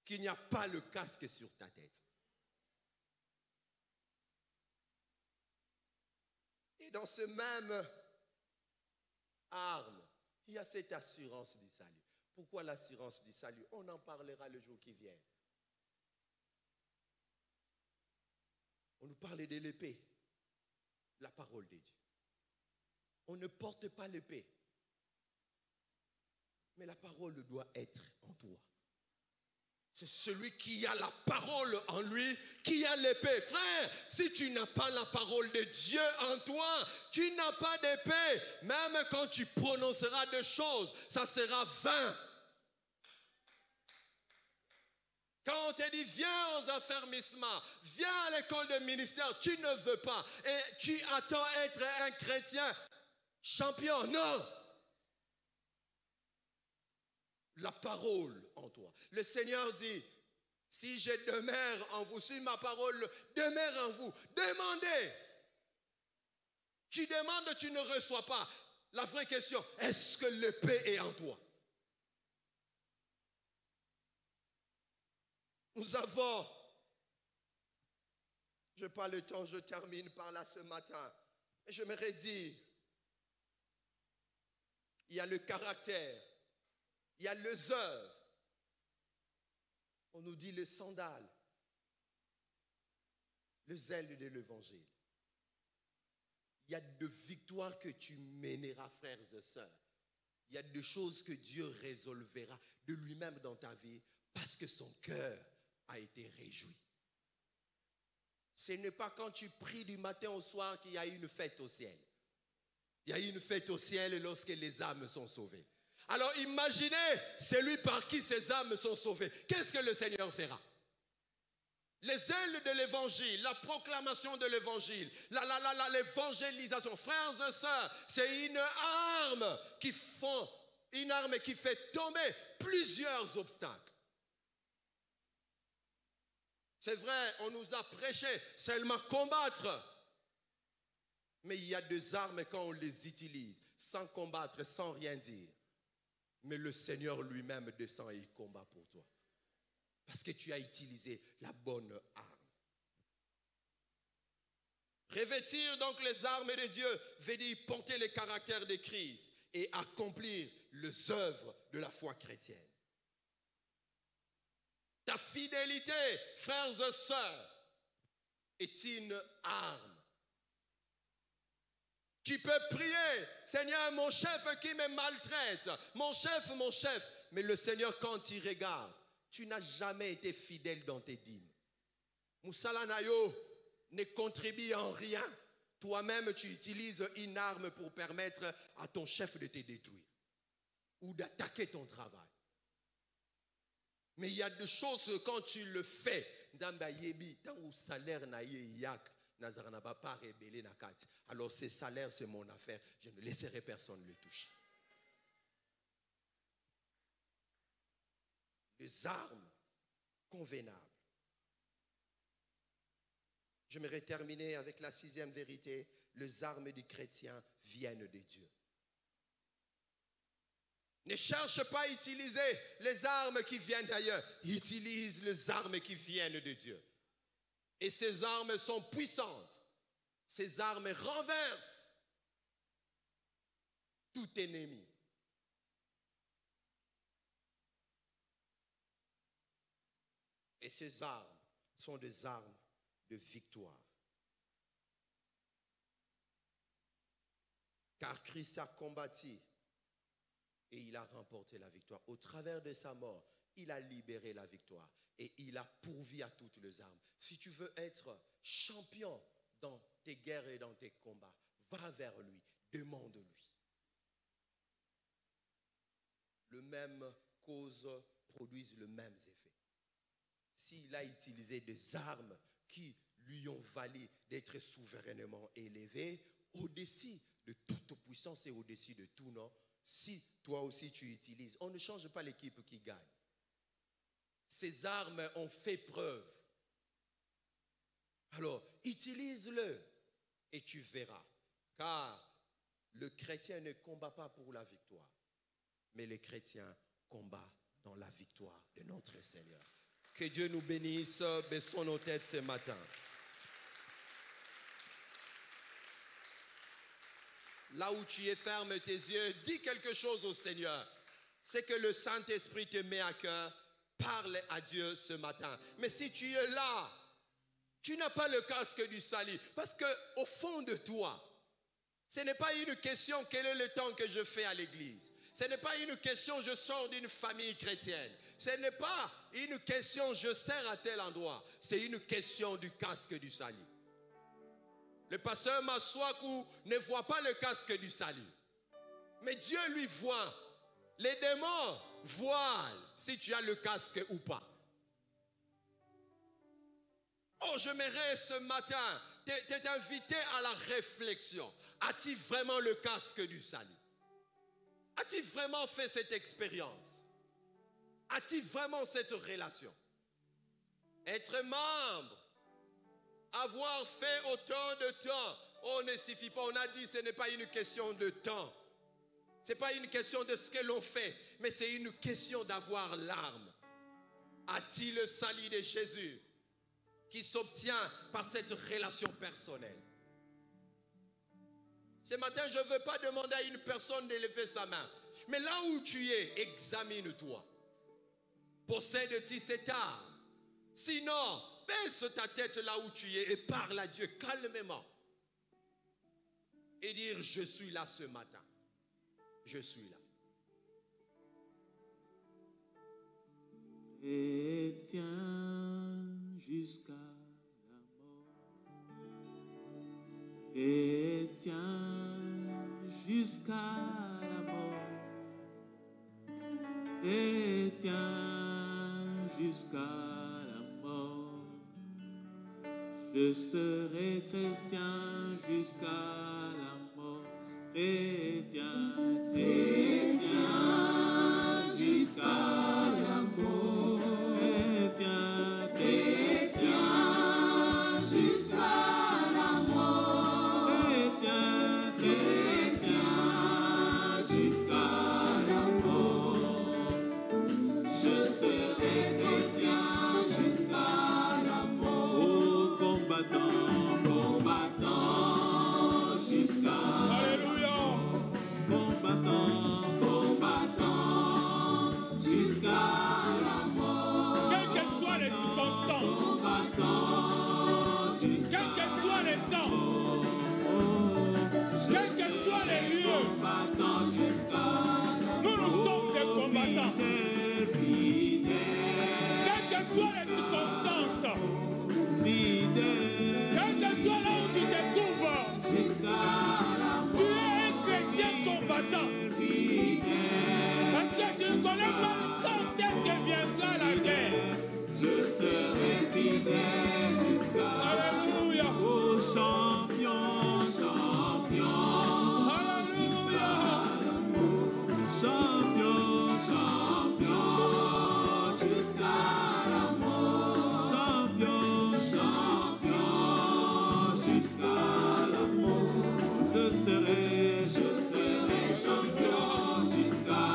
qu'il n'y a pas le casque sur ta tête. Et dans ce même arme, il y a cette assurance du salut. Pourquoi l'assurance du salut? On en parlera le jour qui vient. On nous parle de l'épée, la parole de Dieu. On ne porte pas l'épée. Mais la parole doit être en toi. C'est celui qui a la parole en lui qui a l'épée. Frère, si tu n'as pas la parole de Dieu en toi, tu n'as pas d'épée. Même quand tu prononceras des choses, ça sera vain. Quand on te dit viens aux affermissements, viens à l'école de ministère, tu ne veux pas. Et tu attends être un chrétien champion. Non. La parole en toi. Le Seigneur dit, si je demeure en vous, si ma parole demeure en vous, demandez. Tu demandes, tu ne reçois pas. La vraie question, est-ce que l'épée est en toi? Nous avons, je n'ai pas le temps, je termine par là ce matin. Et j'aimerais dire, il y a le caractère, il y a les œuvres. On nous dit le sandal, le zèle de l'évangile. Il y a de victoires que tu mèneras, frères et sœurs. Il y a de choses que Dieu résolvera de lui-même dans ta vie parce que son cœur a été réjoui. Ce n'est pas quand tu pries du matin au soir qu'il y a une fête au ciel. Il y a une fête au ciel lorsque les âmes sont sauvées. Alors imaginez celui par qui ces âmes sont sauvées. Qu'est-ce que le Seigneur fera? Les ailes de l'évangile, la proclamation de l'évangile, l'évangélisation. Frères et sœurs, c'est une arme qui fait tomber plusieurs obstacles. C'est vrai, on nous a prêché seulement combattre. Mais il y a des armes quand on les utilise, sans combattre, sans rien dire. Mais le Seigneur lui-même descend et il combat pour toi. Parce que tu as utilisé la bonne arme. Revêtir donc les armes de Dieu veut dire porter le caractère de Christ et accomplir les œuvres de la foi chrétienne. Ta fidélité, frères et sœurs, est une arme. Tu peux prier, Seigneur, mon chef qui me maltraite, mon chef, mais le Seigneur, quand il regarde, tu n'as jamais été fidèle dans tes dîmes. Moussala Nayo ne contribue en rien. Toi-même, tu utilises une arme pour permettre à ton chef de te détruire ou d'attaquer ton travail. Mais il y a des choses quand tu le fais. Alors ces salaires, c'est mon affaire. Je ne laisserai personne le toucher. Les armes convenables. J'aimerais terminer avec la 6e vérité. Les armes du chrétien viennent de Dieu. Ne cherche pas à utiliser les armes qui viennent d'ailleurs. Utilise les armes qui viennent de Dieu. Et ces armes sont puissantes. Ces armes renversent tout ennemi. Et ces armes sont des armes de victoire. Car Christ a combattu et il a remporté la victoire. Au travers de sa mort, il a libéré la victoire et il a pourvu à toutes les armes. Si tu veux être champion dans tes guerres et dans tes combats, va vers lui, demande-lui. Les mêmes causes produisent les mêmes effets. S'il a utilisé des armes qui lui ont valu d'être souverainement élevé, au-dessus de toute puissance et au-dessus de tout nom, si toi aussi tu utilises, on ne change pas l'équipe qui gagne. Ces armes ont fait preuve. Alors, utilise-le et tu verras. Car le chrétien ne combat pas pour la victoire, mais le chrétien combat dans la victoire de notre Seigneur. Que Dieu nous bénisse, baissons nos têtes ce matin. Là où tu es, ferme tes yeux, dis quelque chose au Seigneur. C'est que le Saint-Esprit te met à cœur. Parle à Dieu ce matin. Mais si tu es là, tu n'as pas le casque du salut. Parce qu'au fond de toi, Ce n'est pas une question quel est le temps que je fais à l'église. Ce n'est pas une question je sors d'une famille chrétienne. Ce n'est pas une question je sers à tel endroit. C'est une question du casque du salut. Le pasteur Maswaku ne voit pas le casque du salut. Mais Dieu lui voit. Les démons voient si tu as le casque ou pas. Oh, j'aimerais ce matin t'inviter à la réflexion. As-tu vraiment le casque du salut? As-tu vraiment fait cette expérience? As-tu vraiment cette relation? Être membre, avoir fait autant de temps, on ne suffit pas. On a dit que ce n'est pas une question de temps. Ce n'est pas une question de ce que l'on fait, mais c'est une question d'avoir l'âme. A-t-il le salut de Jésus qui s'obtient par cette relation personnelle? Ce matin, je ne veux pas demander à une personne de lever sa main. Mais là où tu es, examine-toi. Possèdes-tu cette âme? Sinon, baisse ta tête là où tu es et parle à Dieu calmement. Et dire, je suis là ce matin. Je suis là. Chrétien jusqu'à la mort. Chrétien jusqu'à la mort. Chrétien jusqu'à la mort. Je serai chrétien jusqu'à la mort. Chrétien, chrétien jusqu'à la mort. Chrétien, chrétien jusqu'à la mort. Chrétien, chrétien jusqu'à la mort. Je serai chrétien jusqu'à la mort. Oh, combattant, combattant jusqu'à combattant jusqu'à la mort. Quelles que soient les circonstances, Combattant jusqu'à quels que soient les temps, quels que soient les lieux, combattant jusqu'à nous sommes des combattants. fidèle, Quelles que soient les circonstances, fidèle quel que soit là où tu te trouves, jusqu'à la tu es un chrétien combattant. Parce que tu ne connais pas quand est-ce que viendra la guerre. je serai fidèle jusqu'à Alléluia. au champion, champion, Alléluia. champion, champion jusqu'à la mort, champion, champion jusqu'à la mort. Je serai champion jusqu'à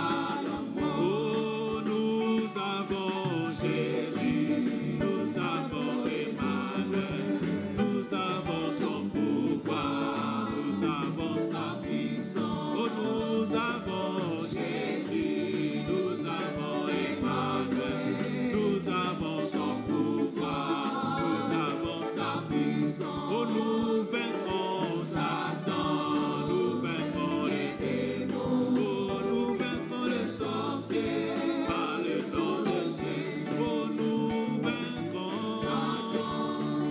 la mort. Oh, nous avons Jésus, nous avons Emmanuel, nous avons son pouvoir, nous avons sa puissance. Oh, nous avons Jésus, nous avons Emmanuel, nous avons son pouvoir, nous avons sa puissance. Oh, nous vaincrons Satan, nous vaincrons les démons, oh, nous vaincrons les sorciers par le nom de Jésus. Oh, nous vaincrons Satan,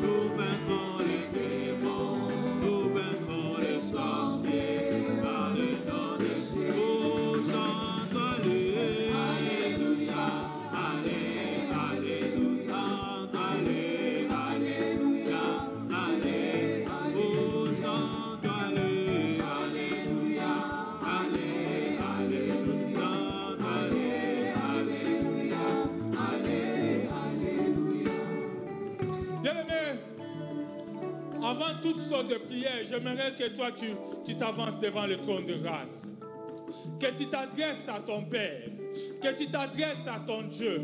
nous vaincrons les démons, nous vaincrons les sorciers par le nom de Jésus. Oh, chante Alléluia, Alléluia, Alléluia, Alléluia, Alléluia. Oh, chante Alléluia, Alléluia, Alléluia, Alléluia. Bien-aimé, avant toute sorte de prière, j'aimerais que toi, tu t'avances devant le trône de grâce. Que tu t'adresses à ton Père. Que tu t'adresses à ton Dieu.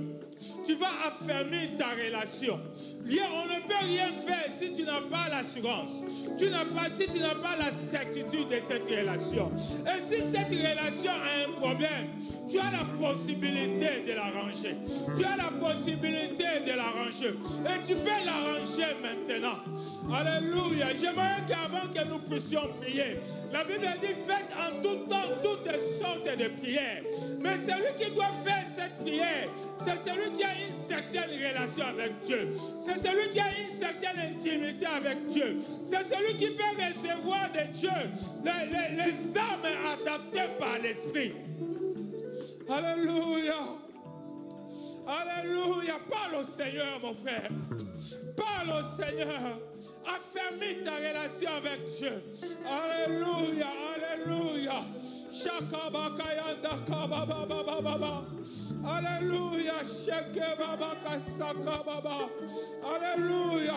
Tu vas affermir ta relation. On ne peut rien faire si tu n'as pas l'assurance. Si tu n'as pas la certitude de cette relation. Et si cette relation a un problème, tu as la possibilité de l'arranger. Tu as la possibilité de l'arranger. Et tu peux l'arranger maintenant. Alléluia. J'aimerais qu'avant que nous puissions prier, la Bible dit faites en tout temps toutes sortes de prières. Mais celui qui doit faire cette prière, c'est celui qui a une certaine relation avec Dieu. C'est celui qui a une certaine intimité avec Dieu. C'est celui qui peut recevoir de Dieu les âmes adaptées par l'Esprit. Alléluia. Alléluia. Parle au Seigneur, mon frère. Parle au Seigneur. Affermis ta relation avec Dieu. Alléluia. Alléluia. Alléluia. Alléluia.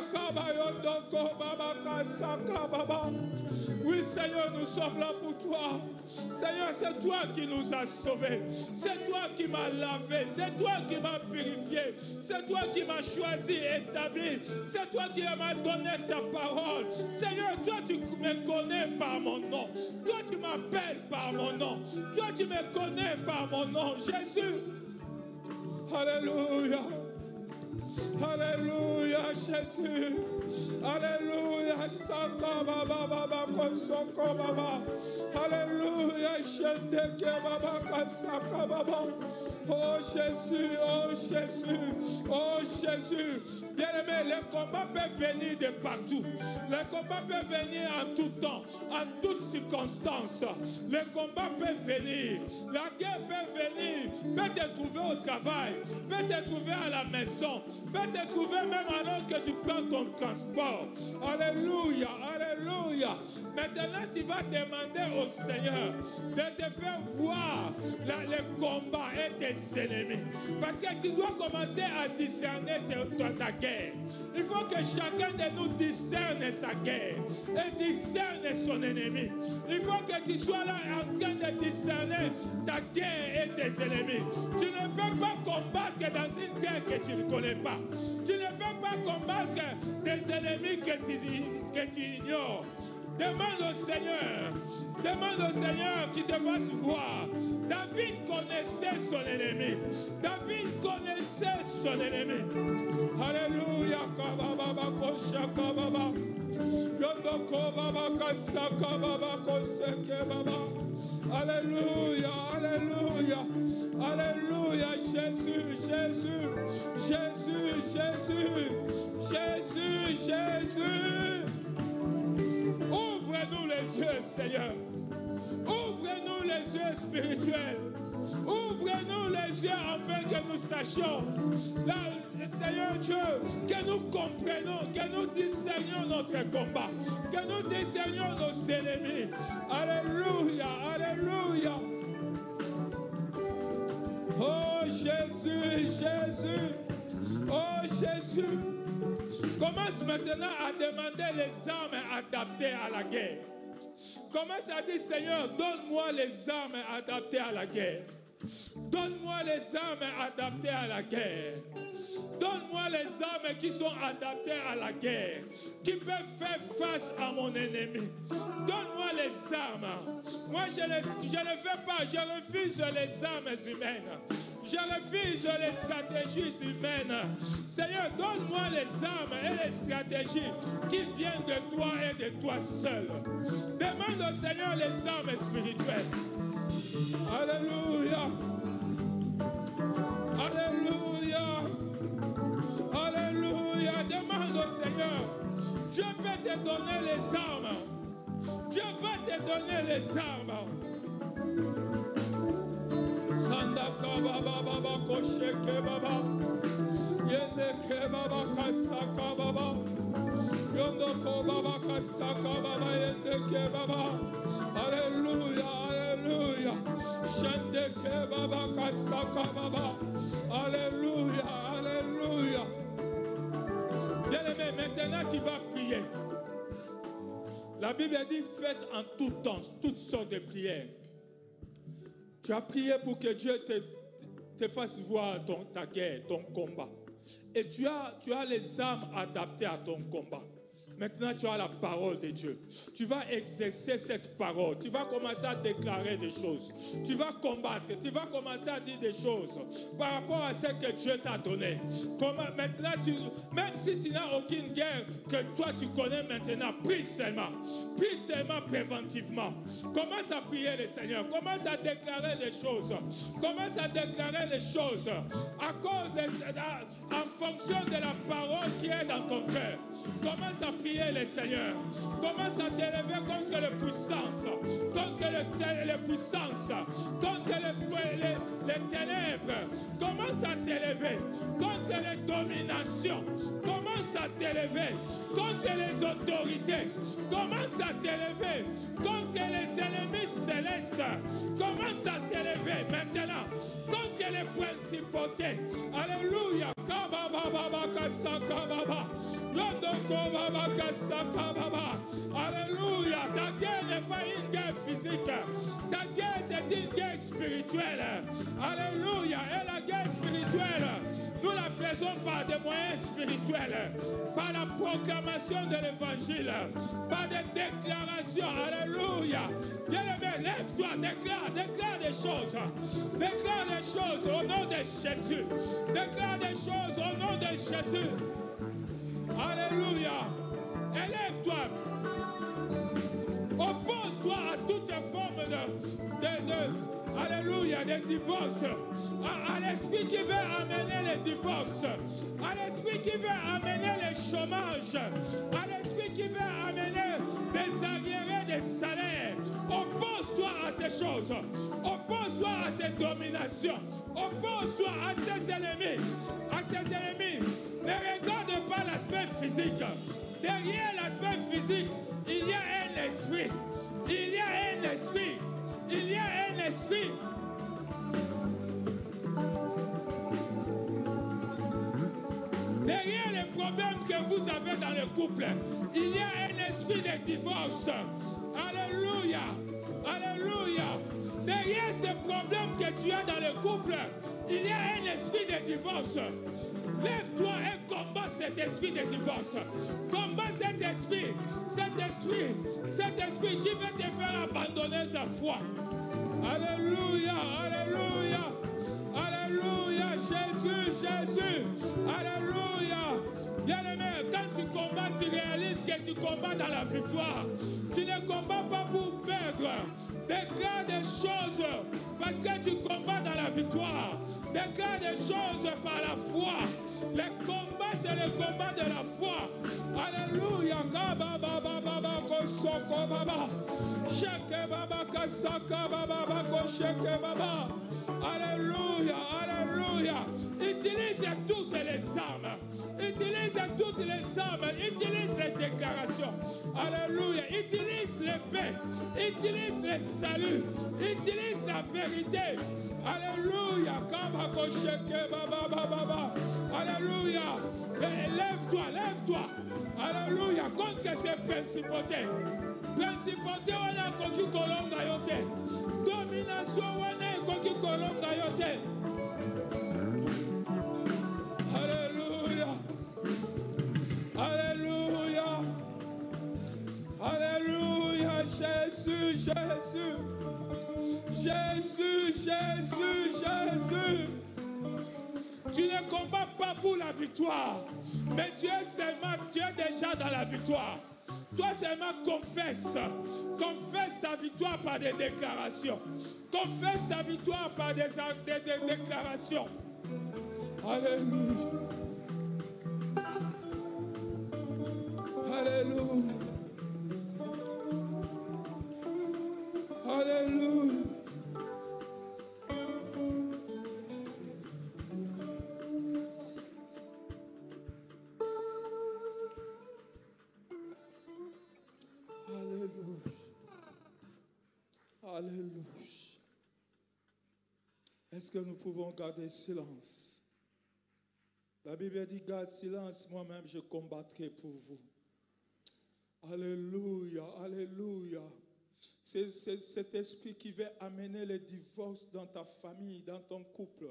Oui, Seigneur, nous sommes là pour toi. Seigneur, c'est toi qui nous as sauvés. C'est toi qui m'as lavé. C'est toi qui m'as purifié. C'est toi qui m'as choisi, établi. C'est toi qui m'as donné ta parole. Seigneur, toi tu me connais par mon nom. Toi tu m'appelles par mon nom. Toi tu me connais par mon nom. Jésus. Alléluia. Alléluia, Jésus. Alléluia. Alléluia. Oh Jésus, oh Jésus, oh Jésus. Bien-aimé, le combat peut venir de partout. Le combat peut venir en tout temps, en toutes circonstances. Le combat peut venir. La guerre peut venir. Peut te trouver au travail. Peut te trouver à la maison. Peut te trouver même alors que tu prends ton transport. Alléluia, alléluia. Maintenant, tu vas demander au Seigneur de te faire voir les combats et tes ennemis. Parce que tu dois commencer à discerner ta guerre. Il faut que chacun de nous discerne sa guerre et discerne son ennemi. Il faut que tu sois là en train de discerner ta guerre et tes ennemis. Tu ne peux pas combattre dans une guerre que tu ne connais pas. Tu ne peux pas combattre des ennemis que tu ignores. Demande au Seigneur qui te fasse voir. David connaissait son ennemi. David connaissait son ennemi. Alléluia. Alléluia, alléluia, alléluia, Jésus, Jésus, Jésus, Jésus, Jésus, Jésus. Ouvre-nous les yeux, Seigneur. Ouvre-nous les yeux spirituels. Ouvre-nous les yeux afin que nous sachions, là, Seigneur Dieu, que nous comprenions, que nous discernions notre combat, que nous discernions nos ennemis. Alléluia, alléluia. Oh Jésus, Jésus, oh Jésus. Commence maintenant à demander les armes adaptées à la guerre. Commence à dire, Seigneur, donne-moi les armes adaptées à la guerre. Donne-moi les armes adaptées à la guerre. Donne-moi les armes qui sont adaptées à la guerre, qui peuvent faire face à mon ennemi. Donne-moi les armes. Moi, je ne fais pas, je refuse les armes humaines. Je refuse les stratégies humaines. Seigneur, donne-moi les armes et les stratégies qui viennent de toi et de toi seul. Demande au Seigneur les armes spirituelles. Alléluia. Alléluia. Alléluia. Demande au Seigneur. Dieu peut te donner les armes. Dieu va te donner les armes. Sandaka baba baba kosheke baba. Yendeke baba kasaka baba. Yondoko baba kasaka baba yendeke baba. Alléluia. Alléluia. Shandeke baba kasaka baba. Alléluia. Alléluia. Bien-aimé, maintenant tu vas prier. La Bible dit faites en tout temps toutes sortes de prières. Tu as prié pour que Dieu te fasse voir ta guerre, ton combat. Et tu as les armes adaptées à ton combat. Maintenant, tu as la parole de Dieu. Tu vas exercer cette parole. Tu vas commencer à déclarer des choses. Tu vas combattre. Tu vas commencer à dire des choses par rapport à ce que Dieu t'a donné. Maintenant, même si tu n'as aucune guerre que toi tu connais maintenant, prie seulement. Prie seulement préventivement. Commence à prier le Seigneur. Commence à déclarer des choses. Commence à déclarer les choses en fonction de la parole qui est dans ton cœur. Commence à prier le Seigneur. Commence à t'élever contre les puissances, contre les puissances, contre les ténèbres. Commence à t'élever contre les dominations. Commence à t'élever contre les autorités. Commence à t'élever contre les ennemis célestes. Commence à t'élever maintenant contre les principautés. Alléluia. Alléluia. Ta guerre n'est pas une guerre physique. Ta guerre, c'est une guerre spirituelle. Alléluia. Et la guerre spirituelle, nous la faisons par des moyens spirituels, par la proclamation de l'évangile, par des déclarations. Alléluia. Bien-aimé, lève-toi, déclare des choses. Déclare des choses au nom de Jésus. Déclare des choses au nom de Jésus. Alléluia. Élève-toi. Oppose-toi à toute forme alléluia, de divorce. À l'esprit qui veut amener les divorces. À l'esprit qui veut amener le chômage. À l'esprit qui veut amener des arriérés des salaires. Oppose-toi à ces choses. Oppose-toi à ces dominations. Oppose-toi à ces ennemis. À ces ennemis. Ne regarde pas l'aspect physique. Derrière l'aspect physique, il y a un esprit. Il y a un esprit. Il y a un esprit. Derrière les problèmes que vous avez dans le couple, il y a un esprit de divorce. Alléluia. Alléluia. Derrière ces problèmes que tu as dans le couple, il y a un esprit de divorce. Lève-toi et combat cet esprit de divorce. Combat cet esprit qui veut te faire abandonner ta foi. Alléluia, alléluia, alléluia, Jésus, alléluia. Bien-aimé, quand tu combats, tu réalises que tu combats dans la victoire. Tu ne combats pas pour perdre. Déclare des choses parce que tu combats dans la victoire. Déclare des choses par la foi. Le combat, c'est le combat de la foi. Alléluia. Alléluia, alléluia. Utilise toutes les armes. Utilise toutes les armes. Utilise les déclarations. Alléluia. Utilise l'épée. Utilise le salut. Utilise la vérité. Alléluia. Alléluia. Lève-toi, lève-toi. Alléluia. Contre ces principautés. Principauté, on a conquis Colomba yote. Domination, on a conquis Colomba yote. Alléluia. Alléluia. Alléluia. Jésus, Jésus. Jésus, Jésus, Jésus. Tu ne combats pas pour la victoire, mais tu es déjà dans la victoire. Toi seulement confesse ta victoire par des déclarations. Confesse ta victoire par des déclarations. Alléluia. Alléluia. Alléluia. Alléluia. Est-ce que nous pouvons garder silence? La Bible dit, garde silence, moi-même je combattrai pour vous. Alléluia, alléluia. C'est cet esprit qui va amener le divorce dans ta famille, dans ton couple,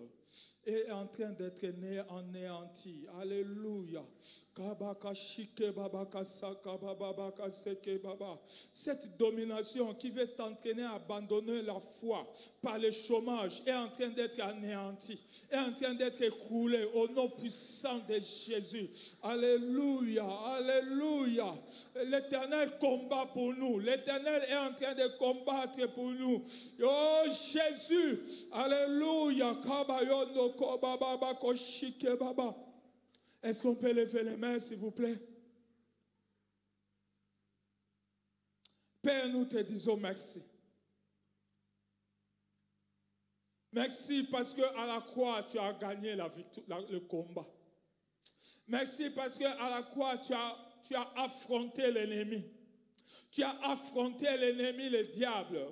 est en train d'être anéanti. Alléluia. Cette domination qui veut t'entraîner à abandonner la foi par le chômage est en train d'être anéantie, est en train d'être écroulée au nom puissant de Jésus. Alléluia, alléluia. L'Éternel combat pour nous. L'Éternel est en train de combattre pour nous. Oh Jésus, alléluia. Est-ce qu'on peut lever les mains, s'il vous plaît? Père, nous te disons merci. Merci parce qu'à la croix, tu as gagné la victoire, le combat. Merci parce qu'à la croix, tu as affronté l'ennemi. Tu as affronté l'ennemi, le diable.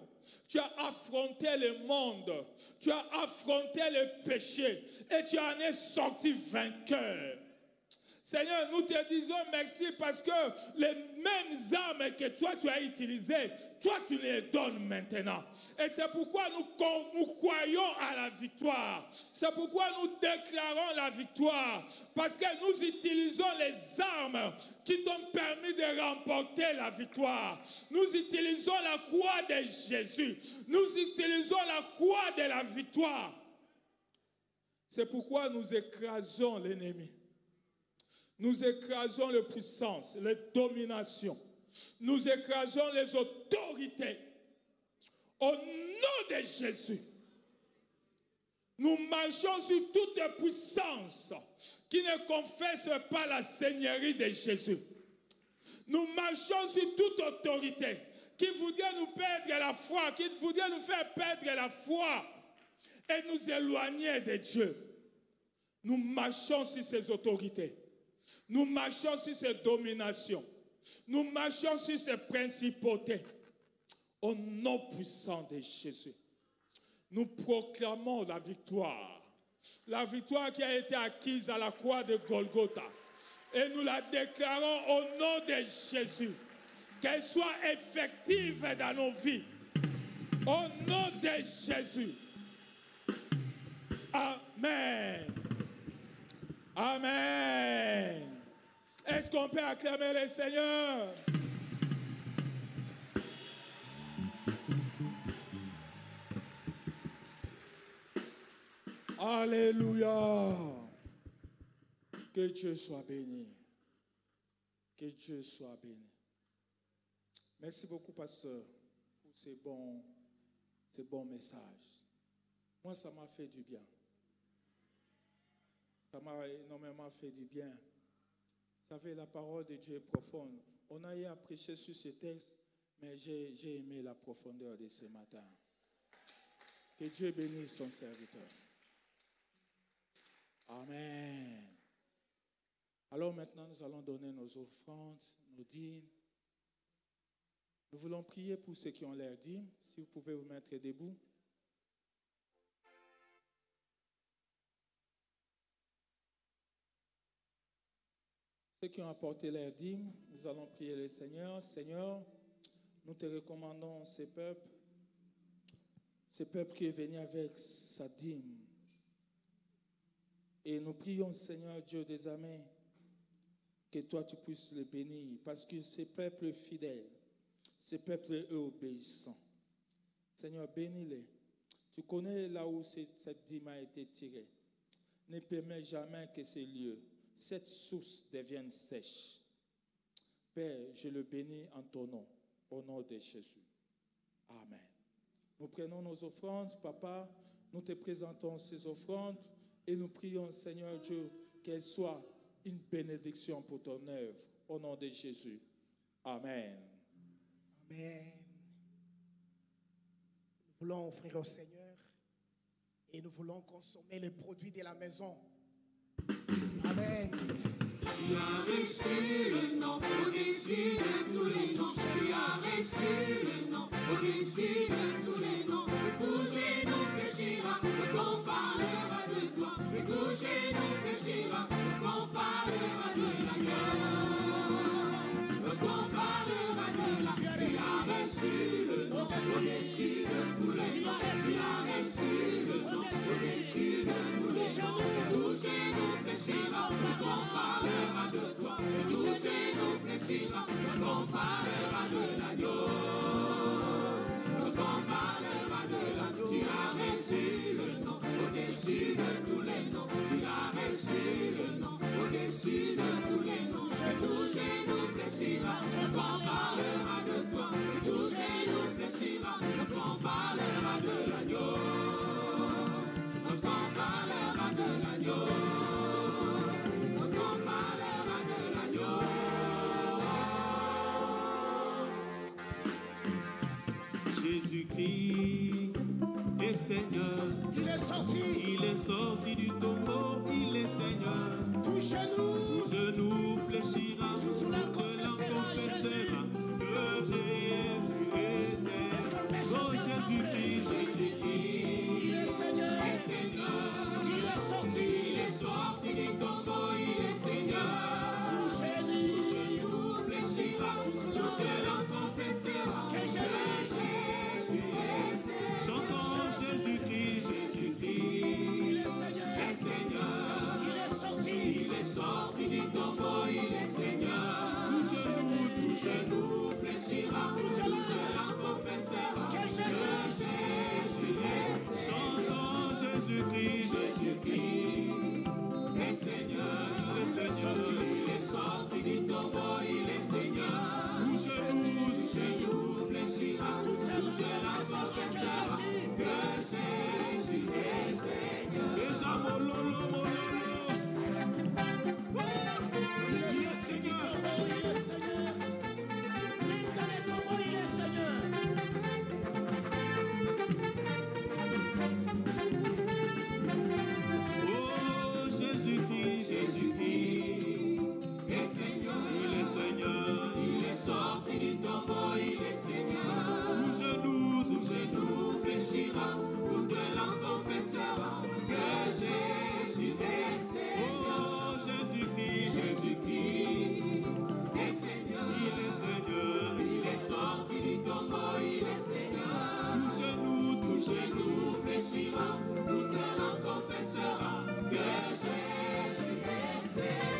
Tu as affronté le monde. Tu as affronté le péché. Et tu en es sorti vainqueur. Seigneur, nous te disons merci parce que les mêmes armes que toi tu as utilisées, toi tu les donnes maintenant. Et c'est pourquoi nous croyons à la victoire. C'est pourquoi nous déclarons la victoire. Parce que nous utilisons les armes qui t'ont permis de remporter la victoire. Nous utilisons la croix de Jésus. Nous utilisons la croix de la victoire. C'est pourquoi nous écrasons l'ennemi. Nous écrasons les puissances, les dominations. Nous écrasons les autorités. Au nom de Jésus, nous marchons sur toute puissance qui ne confesse pas la seigneurie de Jésus. Nous marchons sur toute autorité qui voudrait nous perdre la foi, qui voudrait nous faire perdre la foi et nous éloigner de Dieu. Nous marchons sur ces autorités. Nous marchons sur ces dominations. Nous marchons sur ces principautés. Au nom puissant de Jésus, nous proclamons la victoire. La victoire qui a été acquise à la croix de Golgotha. Et nous la déclarons au nom de Jésus. Qu'elle soit effective dans nos vies. Au nom de Jésus. Amen. Amen. Est-ce qu'on peut acclamer le Seigneur? Alléluia. Que Dieu soit béni. Que Dieu soit béni. Merci beaucoup, pasteur, pour ces bons messages. Moi, ça m'a fait du bien. Ça m'a énormément fait du bien. Vous savez, la parole de Dieu est profonde. On a eu à prêcher sur ce texte, mais j'ai aimé la profondeur de ce matin. Que Dieu bénisse son serviteur. Amen. Alors maintenant, nous allons donner nos offrandes, nos dîmes. Nous voulons prier pour ceux qui ont leurs dîmes. Si vous pouvez vous mettre debout. Ceux qui ont apporté leurs dîmes, nous allons prier le Seigneur. Seigneur, nous te recommandons ce peuple qui est venu avec sa dîme. Et nous prions, Seigneur Dieu des armées, que toi tu puisses les bénir, parce que ce peuple est fidèle, ce peuple est obéissant. Seigneur, bénis-les. Tu connais là où cette dîme a été tirée. Ne permets jamais que ces lieux, cette source devienne sèche. Père, je le bénis en ton nom, au nom de Jésus. Amen. Nous prenons nos offrandes, Papa, nous te présentons ces offrandes et nous prions, Seigneur Dieu, qu'elles soient une bénédiction pour ton œuvre, au nom de Jésus. Amen. Amen. Nous voulons offrir au Seigneur et nous voulons consommer les produits de la maison. Amen. Tu as reçu le nom au-dessus de tous les noms. Tu as reçu le nom au-dessus de tous les noms. Et tout genou fléchira lorsqu'on parlera de toi. Et tout genou fléchira lorsqu'on parlera de la guerre. Lorsqu'on parlera de la, tu as reçu le nom fléchira lorsqu'on parlera de toi. Et tout genou fléchira lorsqu'on parlera de l'agneau. Lorsqu'on parlera de l'agneau, tu as reçu le nom au-dessus de tous les noms. Tu as reçu le nom au-dessus de tous les noms. Et tout genou fléchira lorsqu'on parlera de toi. Et tout genou fléchira lorsqu'on parlera de l'agneau. Lorsqu'on parlera de l'agneau. Lorsqu'on parlera de l'agneau. Jésus-Christ est Seigneur. Il est sorti du tombeau, il est Seigneur. Tout genou fléchira, toute langue confessera que Jésus est Seigneur. Oh Jésus-Christ, il est Seigneur. est Seigneur. Il est sorti du tombeau, il est Seigneur. Tout genou fléchira, toute langue confessera que Jésus est Seigneur. chantons Jésus-Christ. Est Seigneur, il est sorti du tombeau, il est Seigneur. Tout genou fléchira, toute langue confessera que Jésus est Seigneur. Chantons Jésus-Christ. Est Seigneur, il est sorti du tombeau, il est Seigneur. Tout genou fléchira, toute langue confessera que Jésus est Seigneur. Oh Jésus-Christ, Est Seigneur, il est sorti du tombeau, il est Seigneur. Tout genou fléchira, toute langue confessera que Jésus est Seigneur. oh Jésus-Christ, est Seigneur, il est sorti du tombeau, il est Seigneur. Tout genou fléchira, toute langue confessera que Jésus est Seigneur.